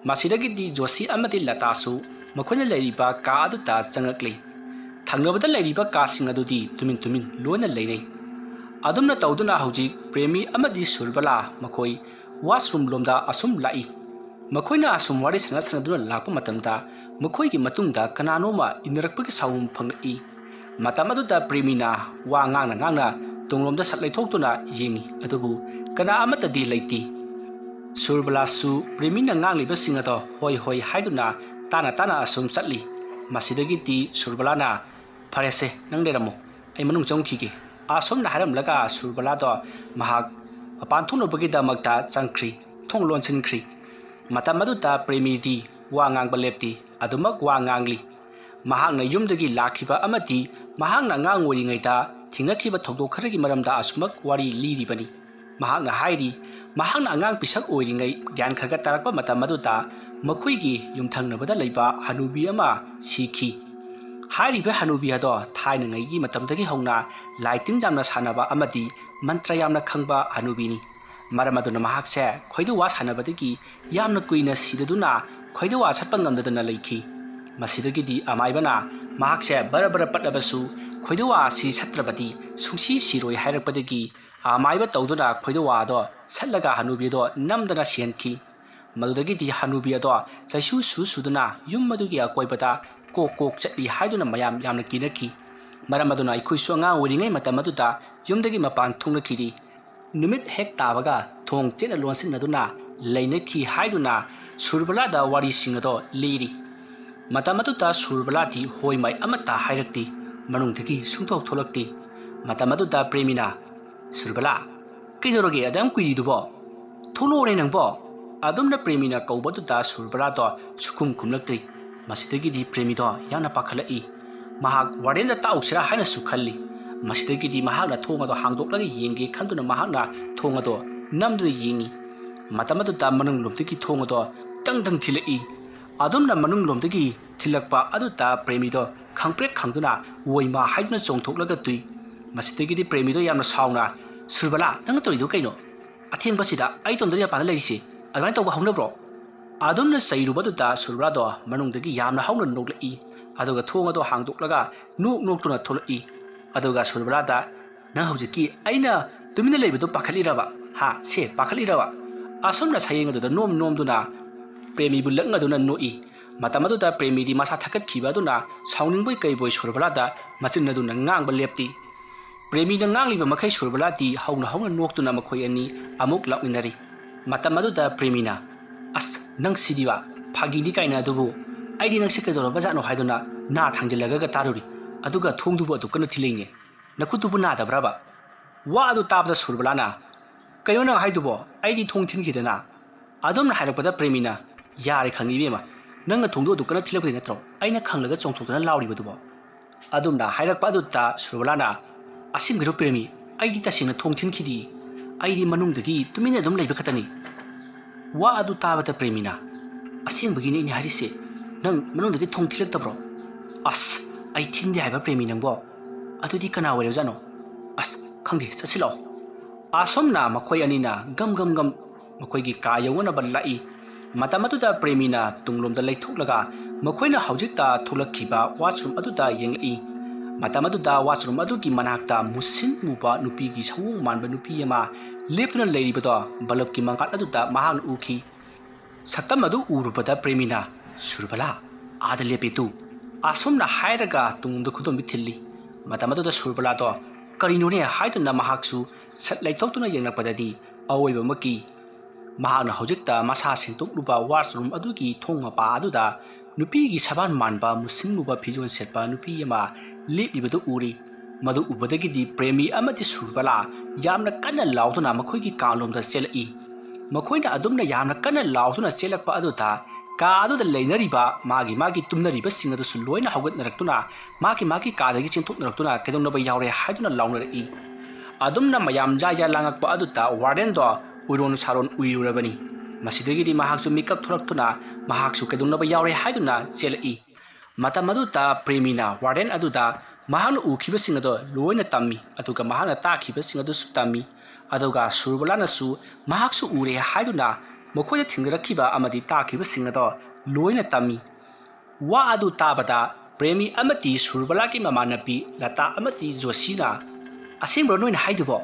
S1: ꯃꯁꯤꯗꯒꯤꯗꯤ ꯖꯣꯁꯤ ꯑꯃꯗꯤ ꯂꯇꯥꯁꯨ ꯃꯈꯣꯏꯅ ꯂꯩꯔꯤꯕ ꯀꯥ ꯑꯗꯨꯗ ꯆꯪꯉꯛꯂꯤ꯫ ꯊꯪꯅꯕꯗ ꯂꯩꯔꯤꯕ ꯀꯥꯁꯤꯡ ꯑꯗꯨꯗꯤ ꯇꯨꯃꯤꯟ ꯂꯣꯏꯅ ꯂꯩꯅꯩ꯫ ꯑꯗꯨꯝꯅ ꯇꯧꯗꯨꯅ ꯍꯧꯖꯤꯛ ꯄ꯭ꯔꯦꯃꯤ ꯑꯃꯗꯤ ꯁꯨꯔꯕꯂꯥ ꯃꯈꯣꯏ ꯋꯥꯁꯔꯨꯝ ꯂꯣꯝꯗ ꯑꯁꯨꯝ ꯂꯥꯛꯏ꯫ ꯃꯈꯣꯏꯅ ꯑꯁꯨꯝ ꯋꯥꯔꯤ ꯁꯥꯟꯅꯗꯨꯅ ꯂꯥꯛꯄ ꯃꯇꯝꯗ ꯃꯈꯣꯏꯒꯤ ꯃꯇꯨꯡꯗ ꯀꯅꯥꯅꯣꯃ ꯏꯟꯅꯔꯛꯄꯒꯤ ꯁꯥꯎꯟ ꯐꯪꯂꯛꯏ꯫ ꯃꯇꯝ ꯑꯗꯨꯗ ꯄ꯭ꯔꯦꯃꯤꯅ ꯋꯥ ꯉꯥꯡꯅ ꯇꯨꯡꯂꯣꯝꯗ ꯁꯠ ꯂꯩꯊꯣꯛꯇꯨꯅ ꯌꯦꯡꯉꯤ ꯑꯗꯨꯕꯨ ꯀꯅꯥ ꯑꯃꯠꯇꯗꯤ ꯂꯩꯇꯦ꯫ ꯁꯨꯔꯕꯂꯥꯁꯨ ꯄ꯭ꯔꯦꯃꯤꯅ ꯉꯥꯡꯂꯤꯕꯁꯤꯡ ꯑꯗꯣ ꯍꯣꯏ ꯍꯥꯏꯗꯨꯅ ꯇꯥꯅ ꯑꯁꯨꯝ ꯆꯠꯂꯤ꯫ ꯃꯁꯤꯗꯒꯤꯗꯤ ꯁꯨꯔꯕꯂꯥꯅ, "ꯐꯔꯦꯁꯦ, ꯅꯪ ꯂꯩꯔꯝꯃꯣ, ꯑꯩ ꯃꯅꯨꯡ ꯆꯪꯈꯤꯒꯦ." ꯑꯁꯣꯝꯅ ꯍꯥꯏꯔꯝꯂꯒ ꯁꯨꯔꯕꯂꯥꯗꯣ ꯃꯍꯥꯛ ꯃꯄꯥꯟ ꯊꯣꯛꯅꯕꯒꯤꯗꯃꯛꯇ ꯆꯪꯈ꯭ꯔꯤ, ꯊꯣꯡ ꯂꯣꯟꯁꯤꯟꯈ꯭ꯔꯤ꯫ ꯃꯇꯝ ꯑꯗꯨꯗ ꯄ꯭ꯔꯦꯃꯤꯗꯤ ꯋꯥ ꯉꯥꯡꯕ ꯂꯦꯞꯇꯦ, ꯑꯗꯨꯃꯛ ꯋꯥ ꯉꯥꯡꯂꯤ꯫ ꯃꯍꯥꯛꯅ ꯌꯨꯝꯗꯒꯤ ꯂꯥꯛꯈꯤꯕ ꯑꯃꯗꯤ ꯃꯍꯥꯛꯅ ꯑꯉꯥꯡ ꯑꯣꯏꯔꯤꯉꯩꯗ ꯊꯦꯡꯅꯈꯤꯕ ꯊꯧꯗꯣꯛ ꯈꯔꯒꯤ ꯃꯔꯝꯗ ꯑꯁꯨꯃꯛ ꯋꯥꯔꯤ ꯂꯤꯔꯤꯕꯅꯤ꯫ ꯃꯍꯥꯛꯅ ꯍꯥꯏꯔꯤ, ꯃꯍꯥꯛꯅ ꯑꯉꯥꯡ ꯄꯤꯁꯛ ꯑꯣꯏꯔꯤꯉꯩ ꯒ꯭ꯌꯥꯟ ꯈꯔ ꯇꯥꯔꯛꯄ ꯃꯇꯝ ꯑꯗꯨꯗ ꯃꯈꯣꯏꯒꯤ ꯌꯨꯝꯊꯪꯅꯕꯗ ꯂꯩꯕ ꯍꯅꯨꯕꯤ ꯑꯃ ꯁꯤꯈꯤ꯫ ꯍꯥꯏꯔꯤꯕ ꯍꯅꯨꯕꯤ ꯑꯗꯣ ꯊꯥꯏꯅꯉꯩꯒꯤ ꯃꯇꯝꯗꯒꯤ ꯍꯧꯅ ꯂꯥꯏ ꯇꯤꯟ ꯌꯥꯝꯅ ꯁꯥꯟꯅꯕ ꯑꯃꯗꯤ ꯃꯟꯇ꯭ꯔ ꯌꯥꯝꯅ ꯈꯪꯕ ꯍꯅꯨꯕꯤꯅꯤ꯫ ꯃꯔꯝ ꯑꯗꯨꯅ ꯃꯍꯥꯛꯁꯦ ꯈꯣꯏꯗꯧꯋꯥ ꯁꯥꯟꯅꯕꯗꯒꯤ ꯌꯥꯝꯅ ꯀꯨꯏꯅ ꯁꯤꯗꯗꯨꯅ ꯈꯣꯏꯗꯧꯋꯥ ꯁꯠꯄ ꯉꯝꯗꯗꯅ ꯂꯩꯈꯤ꯫ ꯃꯁꯤꯗꯒꯤꯗꯤ ꯑꯃꯥꯏꯕꯅ ꯃꯍꯥꯛꯁꯦ ꯕꯔ ꯄꯠꯂꯕꯁꯨ ꯈꯣꯏꯗꯋꯥ ꯑꯁꯤ ꯁꯠꯇ꯭ꯔꯕꯗꯤ ꯁꯨꯡꯁꯤ ꯁꯤꯔꯣꯏ ꯍꯥꯏꯔꯛꯄꯗꯒꯤ ꯑꯃꯥꯏꯕ ꯇꯧꯗꯨꯅ ꯈꯣꯏꯗꯋꯥ ꯑꯗꯣ ꯁꯠꯂꯒ ꯍꯅꯨꯕꯤ ꯑꯗꯣ ꯅꯝꯗꯅ ꯁꯤꯍꯟꯈꯤ꯫ ꯃꯗꯨꯗꯒꯤꯗꯤ ꯍꯅꯨꯕꯤ ꯑꯗꯣ ꯆꯩꯁꯨ ꯁꯨꯗꯨꯅ ꯌꯨꯝ ꯑꯗꯨꯒꯤ ꯑꯀꯣꯏꯕꯗ ꯀꯣꯛ ꯀꯣꯛ ꯆꯠꯂꯤ ꯍꯥꯏꯗꯨꯅ ꯃꯌꯥꯝ ꯌꯥꯝꯅ ꯀꯤꯅꯈꯤ꯫ ꯃꯔꯝ ꯑꯗꯨꯅ ꯑꯩꯈꯣꯏꯁꯨ ꯑꯉꯥꯡ ꯑꯣꯏꯔꯤꯉꯩ ꯃꯇꯝ ꯑꯗꯨꯗ ꯌꯨꯝꯗꯒꯤ ꯃꯄꯥꯟ ꯊꯣꯛꯅꯈꯤꯗꯤ ꯅꯨꯃꯤꯠ ꯍꯦꯛ ꯇꯥꯕꯒ ꯊꯣꯡ ꯆꯦꯠꯅ ꯂꯣꯟꯁꯤꯟꯅꯗꯨꯅ ꯂꯩꯅꯈꯤ ꯍꯥꯏꯗꯨꯅ ꯁꯨꯔꯕꯂꯥꯗ ꯋꯥꯔꯤꯁꯤꯡ ꯑꯗꯣ ꯂꯤꯔꯤ꯫ ꯃꯇꯝ ꯑꯗꯨꯗ ꯁꯨꯔꯕꯂꯥꯗꯤ ꯍꯣꯏ ꯃꯥꯏ ꯑꯃꯠꯇ ꯍꯥꯏꯔꯛꯇꯦ, ꯃꯅꯨꯡꯗꯒꯤ ꯁꯨꯡꯊꯣꯛ ꯊꯣꯛꯂꯛꯇꯦ꯫ ꯃꯇꯝ ꯑꯗꯨꯗ ꯄ꯭ꯔꯦꯃꯤꯅ "ꯁꯨꯔꯕꯂꯥ, ꯀꯩꯗꯧꯔꯒꯦ ꯑꯗꯨꯌꯥꯝ ꯀꯨꯏꯔꯤꯗꯨꯕꯣ? ꯊꯣꯛꯂꯛꯑꯣꯅꯦ ꯅꯪꯕꯣ?" ꯑꯗꯨꯝꯅ ꯄ꯭ꯔꯦꯃꯤꯅ ꯀꯧꯕꯗꯨꯗ ꯁꯨꯔꯕꯂꯥꯗꯣ ꯁꯨꯈꯨꯝ ꯈꯨꯝꯂꯛꯇ꯭ꯔꯤ꯫ ꯃꯁꯤꯗꯒꯤꯗꯤ ꯄ꯭ꯔꯦꯃꯤꯗꯣ ꯌꯥꯝꯅ ꯄꯥꯈꯠꯂꯛꯏ꯫ ꯃꯍꯥꯛ ꯋꯥꯔꯗꯦꯟꯗ ꯇꯥꯛꯎꯁꯤꯔꯥ ꯍꯥꯏꯅꯁꯨ ꯈꯜꯂꯤ꯫ ꯃꯁꯤꯗꯒꯤꯗꯤ ꯃꯍꯥꯛꯅ ꯊꯣꯡ ꯑꯗꯣ ꯍꯥꯡꯗꯣꯛꯂꯒ ꯌꯦꯡꯒꯦ ꯈꯟꯗꯨꯅ ꯃꯍꯥꯛꯅ ꯊꯣꯡ ꯑꯗꯣ ꯅꯝꯗꯨꯅ ꯌꯦꯡꯉꯤ꯫ ꯃꯇꯝ ꯑꯗꯨꯗ ꯃꯅꯨꯡꯂꯣꯝꯗꯒꯤ ꯊꯣꯡ ꯑꯗꯣ ꯗꯪ ꯗꯪ ꯊꯤꯜꯂꯛꯏ꯫ ꯑꯗꯨꯝꯅ ꯃꯅꯨꯡꯂꯣꯝꯗꯒꯤ ꯊꯤꯜꯂꯛꯄ ꯑꯗꯨꯗ ꯄ꯭ꯔꯦꯃꯤꯗꯣ ꯈꯪꯄ꯭ꯔꯦꯛ ꯈꯪꯗꯨꯅ ꯋꯣꯏꯃꯥ ꯍꯥꯏꯗꯨꯅ ꯆꯣꯡꯊꯣꯛꯂꯒ ꯇꯨꯏ꯫ ꯃꯁꯤꯗꯒꯤꯗꯤ ꯄ꯭ꯔꯦꯃꯤꯗꯣ ꯌꯥꯝꯅ ꯁꯥꯎꯅ "ꯁꯨꯔꯕꯂꯥ, ꯅꯪꯅ ꯇꯧꯔꯤꯗꯨ ꯀꯩꯅꯣ? ꯑꯊꯦꯡꯕꯁꯤꯗ ꯑꯩ ꯇꯣꯝꯗꯔꯤ ꯃꯄꯥꯟꯗ ꯂꯩꯔꯤꯁꯤ ꯑꯗꯨꯃꯥꯏꯅ ꯇꯧꯕ ꯍꯧꯅꯕ꯭ꯔꯣ?" ꯑꯗꯨꯝꯅ ꯆꯩꯔꯨꯕꯗꯨꯗ ꯁꯨꯔꯕꯂꯥꯗꯣ ꯃꯅꯨꯡꯗꯒꯤ ꯌꯥꯝꯅ ꯍꯧꯅ ꯅꯣꯛꯂꯛꯏ꯫ ꯑꯗꯨꯒ ꯊꯣꯡ ꯑꯗꯣ ꯍꯥꯡꯗꯣꯛꯂꯒ ꯅꯣꯛꯇꯨꯅ ꯊꯣꯛꯂꯛꯏ꯫ ꯑꯗꯨꯒ ꯁꯨꯔꯕꯂꯥꯗ "ꯅꯪ ꯍꯧꯖꯤꯛꯀꯤ ꯑꯩꯅ ꯇꯨꯃꯤꯟꯅ ꯂꯩꯕꯗꯨ ꯄꯥꯈꯠꯂꯤꯔꯕ? ꯁꯦ ꯄꯥꯈꯠꯂꯤꯔꯕ?" ꯑꯁꯨꯝꯅ ꯁꯌꯦꯡ ꯑꯗꯨꯗ ꯅꯣꯝꯗꯨꯅ ꯄ꯭ꯔꯦꯃꯤꯕꯨ ꯂꯛꯅꯗꯨꯅ ꯅꯣꯛꯏ꯫ ꯃꯇꯝ ꯑꯗꯨꯗ ꯄ꯭ꯔꯦꯃꯤꯗꯤ ꯃꯁꯥ ꯊꯛꯀꯠꯈꯤꯕ ꯑꯗꯨꯅ ꯁꯥꯎꯅꯤꯡꯕꯣꯏ ꯀꯩꯕꯣꯏ ꯁꯨꯔꯕꯂꯥꯗ ꯃꯆꯤꯟ ꯑꯗꯨꯅ ꯉꯥꯡꯕ ꯂꯦꯞꯇꯦ꯫ ꯄ꯭ꯔꯦꯃꯤꯅ ꯉꯥꯡꯂꯤꯕ ꯃꯈꯩ ꯁꯨꯔꯕꯂꯥꯗꯤ ꯍꯧꯅ ꯍꯧꯅ ꯅꯣꯛꯇꯨꯅ ꯃꯈꯣꯏ ꯑꯅꯤ ꯑꯃꯨꯛ ꯂꯥꯛꯃꯤꯟꯅꯔꯤ꯫ ꯃꯇꯝ ꯑꯗꯨꯗ ꯄ꯭ꯔꯦꯃꯤꯅ "ꯑꯁ, ꯅꯪ ꯁꯤꯗꯤꯕ ꯐꯥꯒꯤꯗꯤ ꯀꯥꯏꯅ ꯑꯗꯨꯕꯨ ꯑꯩꯗꯤ ꯅꯪꯁꯤ ꯀꯩꯗꯧꯔꯕꯖꯥꯠꯅꯣ ꯍꯥꯏꯗꯨꯅ ꯅꯥ ꯊꯥꯡꯖꯤꯜꯂꯒ ꯇꯥꯔꯨꯔꯤ, ꯑꯗꯨꯒ ꯊꯣꯡꯗꯨꯕꯨ ꯑꯗꯨꯛ ꯀꯟꯅ ꯊꯤꯜꯂꯛꯏꯅꯦ, ꯅꯈꯨꯠꯇꯨꯕꯨ ꯅꯥꯗꯕ꯭ꯔꯕ?" ꯋꯥ ꯑꯗꯨ ꯇꯥꯕꯗ ꯁꯨꯔꯕꯂꯥꯅ "ꯀꯩꯅꯣ ꯅꯪ ꯍꯥꯏꯗꯨꯕꯣ? ꯑꯩꯗꯤ ꯊꯣꯡ ꯊꯤꯟꯈꯤꯗꯅ." ꯑꯗꯨꯝꯅ ꯍꯥꯏꯔꯛꯄꯗ ꯄ꯭ꯔꯦꯃꯤꯅ "ꯌꯥꯔꯦ ꯈꯪꯉꯤ ꯏꯕꯦꯝꯃ, ꯅꯪꯅ ꯊꯣꯡꯗꯣ ꯑꯗꯨꯛ ꯀꯟꯅ ꯊꯤꯜꯂꯛꯄꯗꯤ ꯅꯠꯇ꯭ꯔꯣ ꯑꯩꯅ ꯈꯪꯂꯒ ꯆꯣꯡꯊꯣꯛꯇꯨꯅ ꯂꯥꯎꯔꯤꯕꯗꯨꯕꯣ?" ꯑꯗꯨꯝꯅ ꯍꯥꯏꯔꯛꯄ ꯑꯗꯨꯗ ꯁꯨꯔꯕꯂꯥꯅ "ꯑꯁꯦꯡꯕꯩꯔꯣ ꯄ꯭ꯔꯦꯃꯤ? ꯑꯩꯗꯤ ꯇꯁꯦꯡꯅ ꯊꯣꯡ ꯊꯤꯟꯈꯤꯗꯤ, ꯑꯩꯗꯤ ꯃꯅꯨꯡꯗꯒꯤ ꯇꯨꯃꯤꯟꯅ ꯑꯗꯨꯝ ꯂꯩꯕ ꯈꯛꯇꯅꯤ." ꯋꯥ ꯑꯗꯨ ꯇꯥꯕꯗ ꯄ꯭ꯔꯦꯃꯤꯅ "ꯑꯁꯦꯡꯕꯒꯤꯅꯤ ꯑꯩꯅ ꯍꯥꯏꯔꯤꯁꯦ, ꯅꯪ ꯃꯅꯨꯡꯗꯒꯤ ꯊꯣꯡ ꯊꯤꯜꯂꯛꯇꯕ꯭ꯔꯣ?" "ꯑꯁ, ꯑꯩ ꯊꯤꯟꯗꯦ ꯍꯥꯏꯕ ꯄ꯭ꯔꯦꯃꯤ ꯅꯪꯕꯣ? ꯑꯗꯨꯗꯤ ꯀꯅꯥ ꯑꯣꯏꯔꯕꯖꯥꯠꯅꯣ? ꯑꯁ ꯈꯪꯗꯦ, ꯆꯠꯁꯤꯜꯂꯛꯑꯣ." ꯑꯁꯨꯝꯅ ꯃꯈꯣꯏ ꯑꯅꯤꯅ ꯒꯝ ꯒꯝ ꯒꯝ ꯃꯈꯣꯏꯒꯤ ꯀꯥ ꯌꯧꯅꯅꯕ ꯂꯥꯛꯏ꯫ ꯃꯇꯝ ꯑꯗꯨꯗ ꯄ꯭ꯔꯦꯃꯤꯅ ꯇꯨꯡꯂꯣꯝꯗ ꯂꯩꯊꯣꯛꯂꯒ ꯃꯈꯣꯏꯅ ꯍꯧꯖꯤꯛꯇ ꯊꯣꯛꯂꯛꯈꯤꯕ ꯋꯥꯁꯔꯨꯝ ꯑꯗꯨꯗ ꯌꯦꯡꯂꯛꯏ꯫ ꯃꯇꯝ ꯑꯗꯨꯗ ꯋꯥꯁꯔꯨꯝ ꯑꯗꯨꯒꯤ ꯃꯅꯥꯛꯇ ꯃꯨꯁꯤꯟ ꯃꯨꯕ ꯅꯨꯄꯤꯒꯤ ꯁꯑꯣꯡ ꯃꯥꯟꯕ ꯅꯨꯄꯤ ꯑꯃ ꯂꯦꯞꯇꯨꯅ ꯂꯩꯔꯤꯕꯗꯣ ꯕꯂꯕꯀꯤ ꯃꯉꯥꯜ ꯑꯗꯨꯗ ꯃꯍꯥꯛꯅ ꯎꯈꯤ꯫ ꯁꯛꯇꯝ ꯑꯗꯨ ꯎꯔꯨꯕꯗ ꯄ꯭ꯔꯦꯃꯤꯅ "ꯁꯨꯔꯕꯂꯥ, ꯑꯥꯗ ꯂꯦꯞꯄꯦ ꯇꯨ." ꯑꯁꯨꯝꯅ ꯍꯥꯏꯔꯒ ꯇꯨꯡꯗ ꯈꯨꯗꯣꯝꯕꯤ ꯊꯤꯜꯂꯤ꯫ ꯃꯇꯝ ꯑꯗꯨꯗ ꯁꯨꯔꯕꯂꯥꯗꯣ ꯀꯔꯤꯅꯣꯅꯦ ꯍꯥꯏꯗꯨꯅ ꯃꯍꯥꯛꯁꯨ ꯁꯠ ꯂꯩꯊꯣꯛꯇꯨꯅ ꯌꯦꯡꯂꯛꯄꯗꯗꯤ ꯑꯋꯣꯏꯕꯃꯛꯀꯤ ꯃꯍꯥꯛꯅ ꯍꯧꯖꯤꯛꯇ ꯃꯁꯥ ꯁꯦꯡꯗꯣꯛꯂꯨꯕ ꯋꯥꯁꯔꯨꯝ ꯑꯗꯨꯒꯤ ꯊꯣꯡ ꯃꯄꯥ ꯑꯗꯨꯗ ꯅꯨꯄꯤꯒꯤ ꯁꯕꯥꯟ ꯃꯥꯟꯕ ꯃꯨꯁꯤꯟ ꯃꯨꯕ ꯐꯤꯖꯣꯜ ꯁꯦꯠꯄ ꯅꯨꯄꯤ ꯑꯃ ꯂꯦꯞꯂꯤꯕꯗꯨ ꯎꯔꯤ꯫ ꯃꯗꯨ ꯎꯕꯗꯒꯤꯗꯤ ꯄ꯭ꯔꯦꯃꯤ ꯑꯃꯗꯤ ꯁꯨꯔꯕꯂꯥ ꯌꯥꯝꯅ ꯀꯟꯅ ꯂꯥꯎꯗꯨꯅ ꯃꯈꯣꯏꯒꯤ ꯀꯥꯂꯣꯝꯗ ꯆꯦꯜꯂꯛꯏ꯫ ꯃꯈꯣꯏꯅ ꯑꯗꯨꯝꯅ ꯌꯥꯝꯅ ꯀꯟꯅ ꯂꯥꯎꯗꯨꯅ ꯆꯦꯜꯂꯛꯄ ꯑꯗꯨꯗ ꯀꯥ ꯑꯗꯨꯗ ꯂꯩꯅꯔꯤꯕ ꯃꯥꯒꯤ ꯇꯨꯝꯅꯔꯤꯕꯁꯤꯡ ꯑꯗꯨꯁꯨ ꯂꯣꯏꯅ ꯍꯧꯒꯠꯅꯔꯛꯇꯨꯅ ꯃꯥꯒꯤ ꯀꯥꯗꯒꯤ ꯆꯦꯟꯊꯣꯛꯅꯔꯛꯇꯨꯅ ꯀꯩꯗꯧꯅꯕ ꯌꯥꯎꯔꯦ ꯍꯥꯏꯗꯨꯅ ꯂꯥꯎꯅꯔꯛꯏ꯫ ꯑꯗꯨꯝꯅ ꯃꯌꯥꯝ ꯖꯥ ꯂꯥꯡꯉꯛꯄ ꯑꯗꯨꯗ ꯋꯥꯔꯗꯦꯟꯗꯣ ꯎꯏꯔꯣꯟ ꯁꯥꯔꯣꯟ ꯎꯏꯔꯨꯔꯕꯅꯤ꯫ ꯃꯁꯤꯗꯒꯤꯗꯤ ꯃꯍꯥꯛꯁꯨ ꯃꯤꯀꯞ ꯊꯣꯛꯂꯛꯇꯨꯅ ꯃꯍꯥꯛꯁꯨ ꯀꯩꯗꯧꯅꯕ ꯌꯥꯎꯔꯦ ꯍꯥꯏꯗꯨꯅ ꯆꯦꯜꯂꯛꯏ꯫ ꯃꯇꯝ ꯑꯗꯨꯗ ꯄ꯭ꯔꯦꯃꯤꯅ ꯋꯥꯔꯗꯦꯟ ꯑꯗꯨꯗ ꯃꯍꯥꯛꯅ ꯎꯈꯤꯕꯁꯤꯡ ꯑꯗꯨ ꯂꯣꯏꯅ ꯇꯝꯃꯤ, ꯑꯗꯨꯒ ꯃꯍꯥꯛꯅ ꯇꯥꯈꯤꯕꯁꯤꯡ ꯑꯗꯨꯁꯨ ꯇꯝꯃꯤ꯫ ꯑꯗꯨꯒ ꯁꯨꯔꯕꯂꯥꯅꯁꯨ ꯃꯍꯥꯛꯁꯨ ꯎꯔꯦ ꯍꯥꯏꯗꯨꯅ ꯃꯈꯣꯏꯗ ꯊꯦꯡꯅꯔꯛꯈꯤꯕ ꯑꯃꯗꯤ ꯇꯥꯈꯤꯕꯁꯤꯡ ꯑꯗꯨ ꯂꯣꯏꯅ ꯇꯝꯃꯤ꯫ ꯋꯥ ꯑꯗꯨ ꯇꯥꯕꯗ ꯄ꯭ꯔꯦꯃꯤ ꯑꯃꯗꯤ ꯁꯨꯔꯕꯂꯥꯒꯤ ꯃꯃꯥꯟꯅꯕꯤ ꯂꯇꯥ ꯑꯃꯗꯤ ꯖꯣꯁꯤꯅ "ꯑꯁꯦꯡꯕ꯭ꯔꯣ ꯅꯣꯏꯅ ꯍꯥꯏꯗꯨꯕꯣ?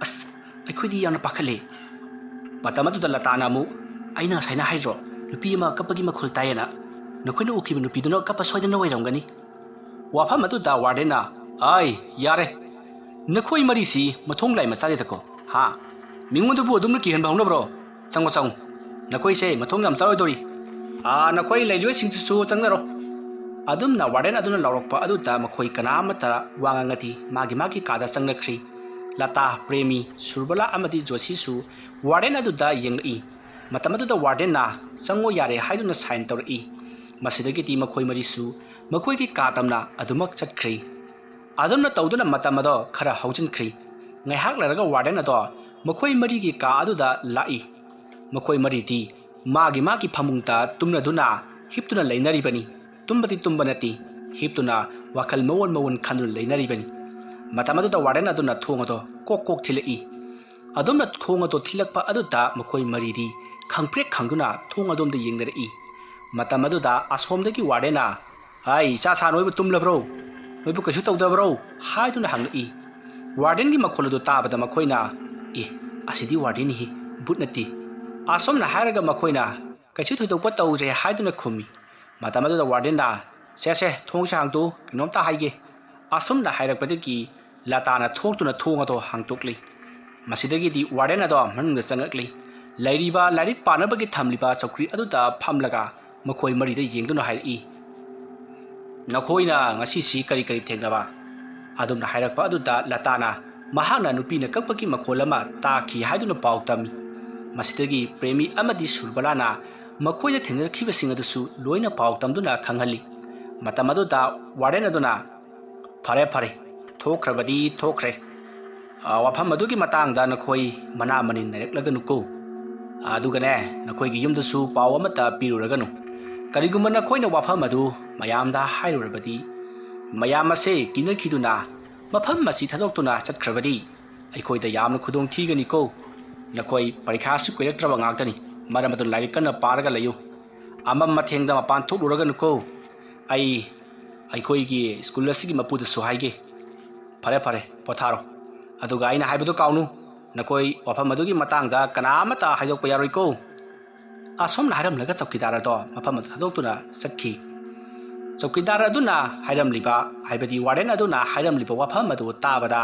S1: ꯑꯁ, ꯑꯩꯈꯣꯏꯗꯤ ꯌꯥꯝꯅ ꯄꯥꯈꯠꯂꯦ." ꯃꯇꯝ ꯑꯗꯨꯗ ꯂꯇꯥꯅ ꯑꯃꯨꯛ "ꯑꯩꯅ ꯉꯁꯥꯏꯅ ꯍꯥꯏꯗ꯭ꯔꯣ ꯅꯨꯄꯤ ꯑꯃ ꯀꯞꯄꯒꯤ ꯃꯈꯣꯜ ꯇꯥꯏꯌꯦꯅ? ꯅꯈꯣꯏꯅ ꯎꯈꯤꯕ ꯅꯨꯄꯤꯗꯨꯅ ꯀꯞꯄ ꯁꯣꯏꯗꯅ ꯑꯣꯏꯔꯝꯒꯅꯤ." ꯋꯥꯐꯝ ꯑꯗꯨꯗ ꯋꯥꯔꯗꯦꯟꯅ "ꯑꯩ ꯌꯥꯔꯦ, ꯅꯈꯣꯏ ꯃꯔꯤꯁꯤ ꯃꯊꯣꯡ ꯂꯥꯏ ꯃꯆꯥꯗꯦꯗꯀꯣ, ꯃꯤꯉꯣꯟꯗꯕꯨ ꯑꯗꯨꯝꯅ ꯀꯤꯍꯟꯕ ꯍꯧꯅꯕ꯭ꯔꯣ? ꯆꯪꯉꯣ, ꯅꯈꯣꯏꯁꯦ ꯃꯊꯣꯡ ꯌꯥꯝ ꯆꯥꯔꯣꯏꯗꯧꯔꯤ, ꯅꯈꯣꯏ ꯂꯩꯔꯤꯕꯁꯤꯡꯁꯤꯁꯨ ꯆꯪꯅꯔꯣ." ꯑꯗꯨꯝꯅ ꯋꯥꯔꯗꯦꯟ ꯑꯗꯨꯅ ꯂꯥꯎꯔꯛꯄ ꯑꯗꯨꯗ ꯃꯈꯣꯏ ꯀꯅꯥꯃꯠꯇ ꯋꯥ ꯉꯥꯡꯅꯗꯦ, ꯃꯥꯒꯤ ꯀꯥꯗ ꯆꯪꯅꯈ꯭ꯔꯤ꯫ ꯂꯇꯥ, ꯄ꯭ꯔꯦꯃꯤ, ꯁꯨꯔꯕꯂꯥ ꯑꯃꯗꯤ ꯖꯣꯁꯤꯁꯨ ꯋꯥꯔꯗꯦꯟ ꯑꯗꯨꯗ ꯌꯦꯡꯂꯛꯏ꯫ ꯃꯇꯝ ꯑꯗꯨꯗ ꯋꯥꯔꯗꯦꯟꯅ "ꯆꯪꯉꯣ ꯌꯥꯔꯦ" ꯍꯥꯏꯗꯨꯅ ꯁꯥꯏꯟ ꯇꯧꯔꯛꯏ꯫ ꯃꯁꯤꯗꯒꯤꯗꯤ ꯃꯈꯣꯏ ꯃꯔꯤꯁꯨ ꯃꯈꯣꯏꯒꯤ ꯀꯥ ꯇꯝꯅ ꯑꯗꯨꯃꯛ ꯆꯠꯈ꯭ꯔꯤ꯫ ꯑꯗꯨꯝꯅ ꯇꯧꯗꯨꯅ ꯃꯇꯝ ꯑꯗꯣ ꯈꯔ ꯍꯧꯖꯤꯟꯈ꯭ꯔꯤ꯫ ꯉꯥꯏꯍꯥꯛ ꯂꯩꯔꯒ ꯋꯥꯔꯗꯦꯟ ꯑꯗꯣ ꯃꯈꯣꯏ ꯃꯔꯤꯒꯤ ꯀꯥ ꯑꯗꯨꯗ ꯂꯥꯛꯏ꯫ ꯃꯈꯣꯏ ꯃꯔꯤꯗꯤ ꯃꯥꯒꯤ ꯐꯃꯨꯡꯗ ꯇꯨꯝꯅꯗꯨꯅ ꯍꯤꯞꯇꯨꯅ ꯂꯩꯅꯔꯤꯕꯅꯤ꯫ ꯇꯨꯝꯕꯗꯤ ꯇꯨꯝꯕ ꯅꯠꯇꯦ, ꯍꯤꯞꯇꯨꯅ ꯋꯥꯈꯜ ꯃꯑꯣꯟ ꯈꯟꯗꯨꯅ ꯂꯩꯅꯔꯤꯕꯅꯤ꯫ ꯃꯇꯝ ꯑꯗꯨꯗ ꯋꯥꯔꯗꯦꯟ ꯑꯗꯨꯅ ꯊꯣꯡ ꯑꯗꯣ ꯀꯣꯛ ꯊꯤꯜꯂꯛꯏ꯫ ꯑꯗꯨꯝꯅ ꯊꯣꯡ ꯑꯗꯣ ꯊꯤꯜꯂꯛꯄ ꯑꯗꯨꯗ ꯃꯈꯣꯏ ꯃꯔꯤꯗꯤ ꯈꯪꯄ꯭ꯔꯦꯛ ꯈꯪꯗꯨꯅ ꯊꯣꯡ ꯑꯗꯣꯝꯗ ꯌꯦꯡꯅꯔꯛꯏ꯫ ꯃꯇꯝ ꯑꯗꯨꯗ ꯑꯁꯣꯝꯗꯒꯤ ꯋꯥꯔꯗꯦꯟꯅ "ꯏꯆꯥ ꯁꯥ ꯅꯣꯏꯕꯨ ꯇꯨꯝꯂꯕ꯭ꯔꯣ?" ꯅꯣꯏꯕꯨ ꯀꯩꯁꯨ ꯇꯧꯗꯕ꯭ꯔꯣ ꯍꯥꯏꯗꯨꯅ ꯍꯪꯂꯛꯏ ꯋꯥꯔꯗꯦꯟꯒꯤ ꯃꯈꯣꯜ ꯑꯗꯨ ꯇꯥꯕꯗ ꯃꯈꯣꯏꯅ ꯑꯁꯤꯗꯤ ꯋꯥꯔꯗꯦꯟꯅꯤ ꯕꯨꯠ ꯅꯠꯇꯦ ꯑꯁꯣꯝꯅ ꯍꯥꯏꯔꯒ ꯃꯈꯣꯏꯅ ꯀꯩꯁꯨ ꯊꯣꯏꯗꯣꯛꯄ ꯇꯧꯗ꯭ꯔꯦ ꯍꯥꯏꯗꯨꯅ ꯈꯨꯝꯃꯤ ꯃꯇꯝ ꯑꯗꯨꯗ ꯋꯥꯔꯗꯦꯟꯅ ꯁꯦ ꯊꯣꯡꯁꯦ ꯍꯥꯡꯇꯣꯛꯎ ꯀꯩꯅꯣꯝꯇ ꯍꯥꯏꯒꯦ ꯑꯁꯣꯝꯅ ꯍꯥꯏꯔꯛꯄꯗꯒꯤ ꯂꯇꯥꯅ ꯊꯣꯛꯇꯨꯅ ꯊꯣꯡ ꯑꯗꯣ ꯍꯥꯡꯇꯣꯛꯂꯤ ꯃꯁꯤꯗꯒꯤꯗꯤ ꯋꯥꯔꯗꯦꯟ ꯑꯗꯣ ꯃꯅꯨꯡꯗ ꯆꯪꯉꯛꯂꯤ ꯂꯩꯔꯤꯕ ꯂꯥꯏꯔꯤꯛ ꯄꯥꯅꯕꯒꯤ ꯊꯝꯂꯤꯕ ꯆꯧꯀ꯭ꯔꯤ ꯑꯗꯨꯗ ꯐꯝꯂꯒ ꯃꯈꯣꯏ ꯃꯔꯤꯗ ꯌꯦꯡꯗꯨꯅ ꯍꯥꯏꯔꯛꯏ ꯅꯈꯣꯏꯅ ꯉꯁꯤꯁꯤ ꯀꯔꯤ ꯊꯦꯡꯅꯕ ꯑꯗꯨꯝꯅ ꯍꯥꯏꯔꯛꯄ ꯑꯗꯨꯗ ꯂꯇꯥꯅ ꯃꯍꯥꯛꯅ ꯅꯨꯄꯤꯅ ꯀꯛꯄꯒꯤ ꯃꯈꯣꯜ ꯑꯃ ꯇꯥꯈꯤ ꯍꯥꯏꯗꯨꯅ ꯄꯥꯎ ꯇꯝꯃꯤ ꯃꯁꯤꯗꯒꯤ ꯄ꯭ꯔꯦꯃꯤ ꯑꯃꯗꯤ ꯁꯨꯔꯕꯂꯥꯅ ꯃꯈꯣꯏꯗ ꯊꯦꯡꯅꯈꯤꯕꯁꯤꯡ ꯑꯗꯨꯁꯨ ꯂꯣꯏꯅ ꯄꯥꯎ ꯇꯝꯗꯨꯅ ꯈꯪꯍꯜꯂꯤ ꯃꯇꯝ ꯑꯗꯨꯗ ꯋꯥꯔꯗꯦꯟ ꯑꯗꯨꯅ ꯐꯔꯦ ꯊꯣꯛꯈ꯭ꯔꯕꯗꯤ ꯊꯣꯛꯈ꯭ꯔꯦ ꯋꯥꯐꯝ ꯑꯗꯨꯒꯤ ꯃꯇꯥꯡꯗ ꯅꯈꯣꯏ ꯃꯅꯥ ꯃꯅꯤꯟ ꯅꯥꯏꯔꯛꯂꯒꯅꯨꯀꯣ ꯑꯗꯨꯒꯅꯦ ꯅꯈꯣꯏꯒꯤ ꯌꯨꯝꯗꯁꯨ ꯄꯥꯎ ꯑꯃꯠꯇ ꯄꯤꯔꯨꯔꯒꯅꯨ ꯀꯔꯤꯒꯨꯝꯕ ꯅꯈꯣꯏꯅ ꯋꯥꯐꯝ ꯑꯗꯨ ꯃꯌꯥꯝꯗ ꯍꯥꯏꯔꯨꯔꯕꯗꯤ ꯃꯌꯥꯝ ꯑꯁꯦ ꯀꯤꯅꯈꯤꯗꯨꯅ ꯃꯐꯝ ꯑꯁꯤ ꯊꯥꯗꯣꯛꯇꯨꯅ ꯆꯠꯈ꯭ꯔꯕꯗꯤ ꯑꯩꯈꯣꯏꯗ ꯌꯥꯝꯅ ꯈꯨꯗꯣꯡ ꯊꯤꯒꯅꯤꯀꯣ ꯅꯈꯣꯏ ꯄꯔꯤꯈꯥꯁꯨ ꯀꯨꯏꯔꯛꯇ꯭ꯔꯕ ꯉꯥꯛꯇꯅꯤ ꯃꯔꯝ ꯑꯗꯨꯅ ꯂꯥꯏꯔꯤꯛ ꯀꯟꯅ ꯄꯥꯔꯒ ꯂꯩꯌꯨ ꯑꯃꯝ ꯃꯊꯦꯡꯗ ꯃꯄꯥꯟ ꯊꯣꯛꯂꯨꯔꯒꯅꯨꯀꯣ ꯑꯩꯈꯣꯏꯒꯤ ꯁ꯭ꯀꯨꯜ ꯑꯁꯤꯒꯤ ꯃꯄꯨꯗꯁꯨ ꯍꯥꯏꯒꯦ ꯐꯔꯦ ꯄꯣꯊꯥꯔꯣ ꯑꯗꯨꯒ ꯑꯩꯅ ꯍꯥꯏꯕꯗꯨ ꯀꯥꯎꯅꯨ ꯅꯈꯣꯏ ꯋꯥꯐꯝ ꯑꯗꯨꯒꯤ ꯃꯇꯥꯡꯗ ꯀꯅꯥꯃꯠꯇ ꯍꯥꯏꯗꯣꯛꯄ ꯌꯥꯔꯣꯏꯀꯣ ꯑꯁꯣꯝꯅ ꯍꯥꯏꯔꯝꯂꯒ ꯆꯧꯀꯤꯗꯥꯔ ꯑꯗꯣ ꯃꯐꯝ ꯑꯗꯨ ꯊꯥꯗꯣꯛꯇꯨꯅ ꯆꯠꯈꯤ ꯆꯧꯀꯤꯗꯥꯔ ꯑꯗꯨꯅ ꯍꯥꯏꯔꯝꯂꯤꯕ ꯍꯥꯏꯕꯗꯤ ꯋꯥꯔꯗꯦꯟ ꯑꯗꯨꯅ ꯍꯥꯏꯔꯝꯂꯤꯕ ꯋꯥꯐꯝ ꯑꯗꯨ ꯇꯥꯕꯗ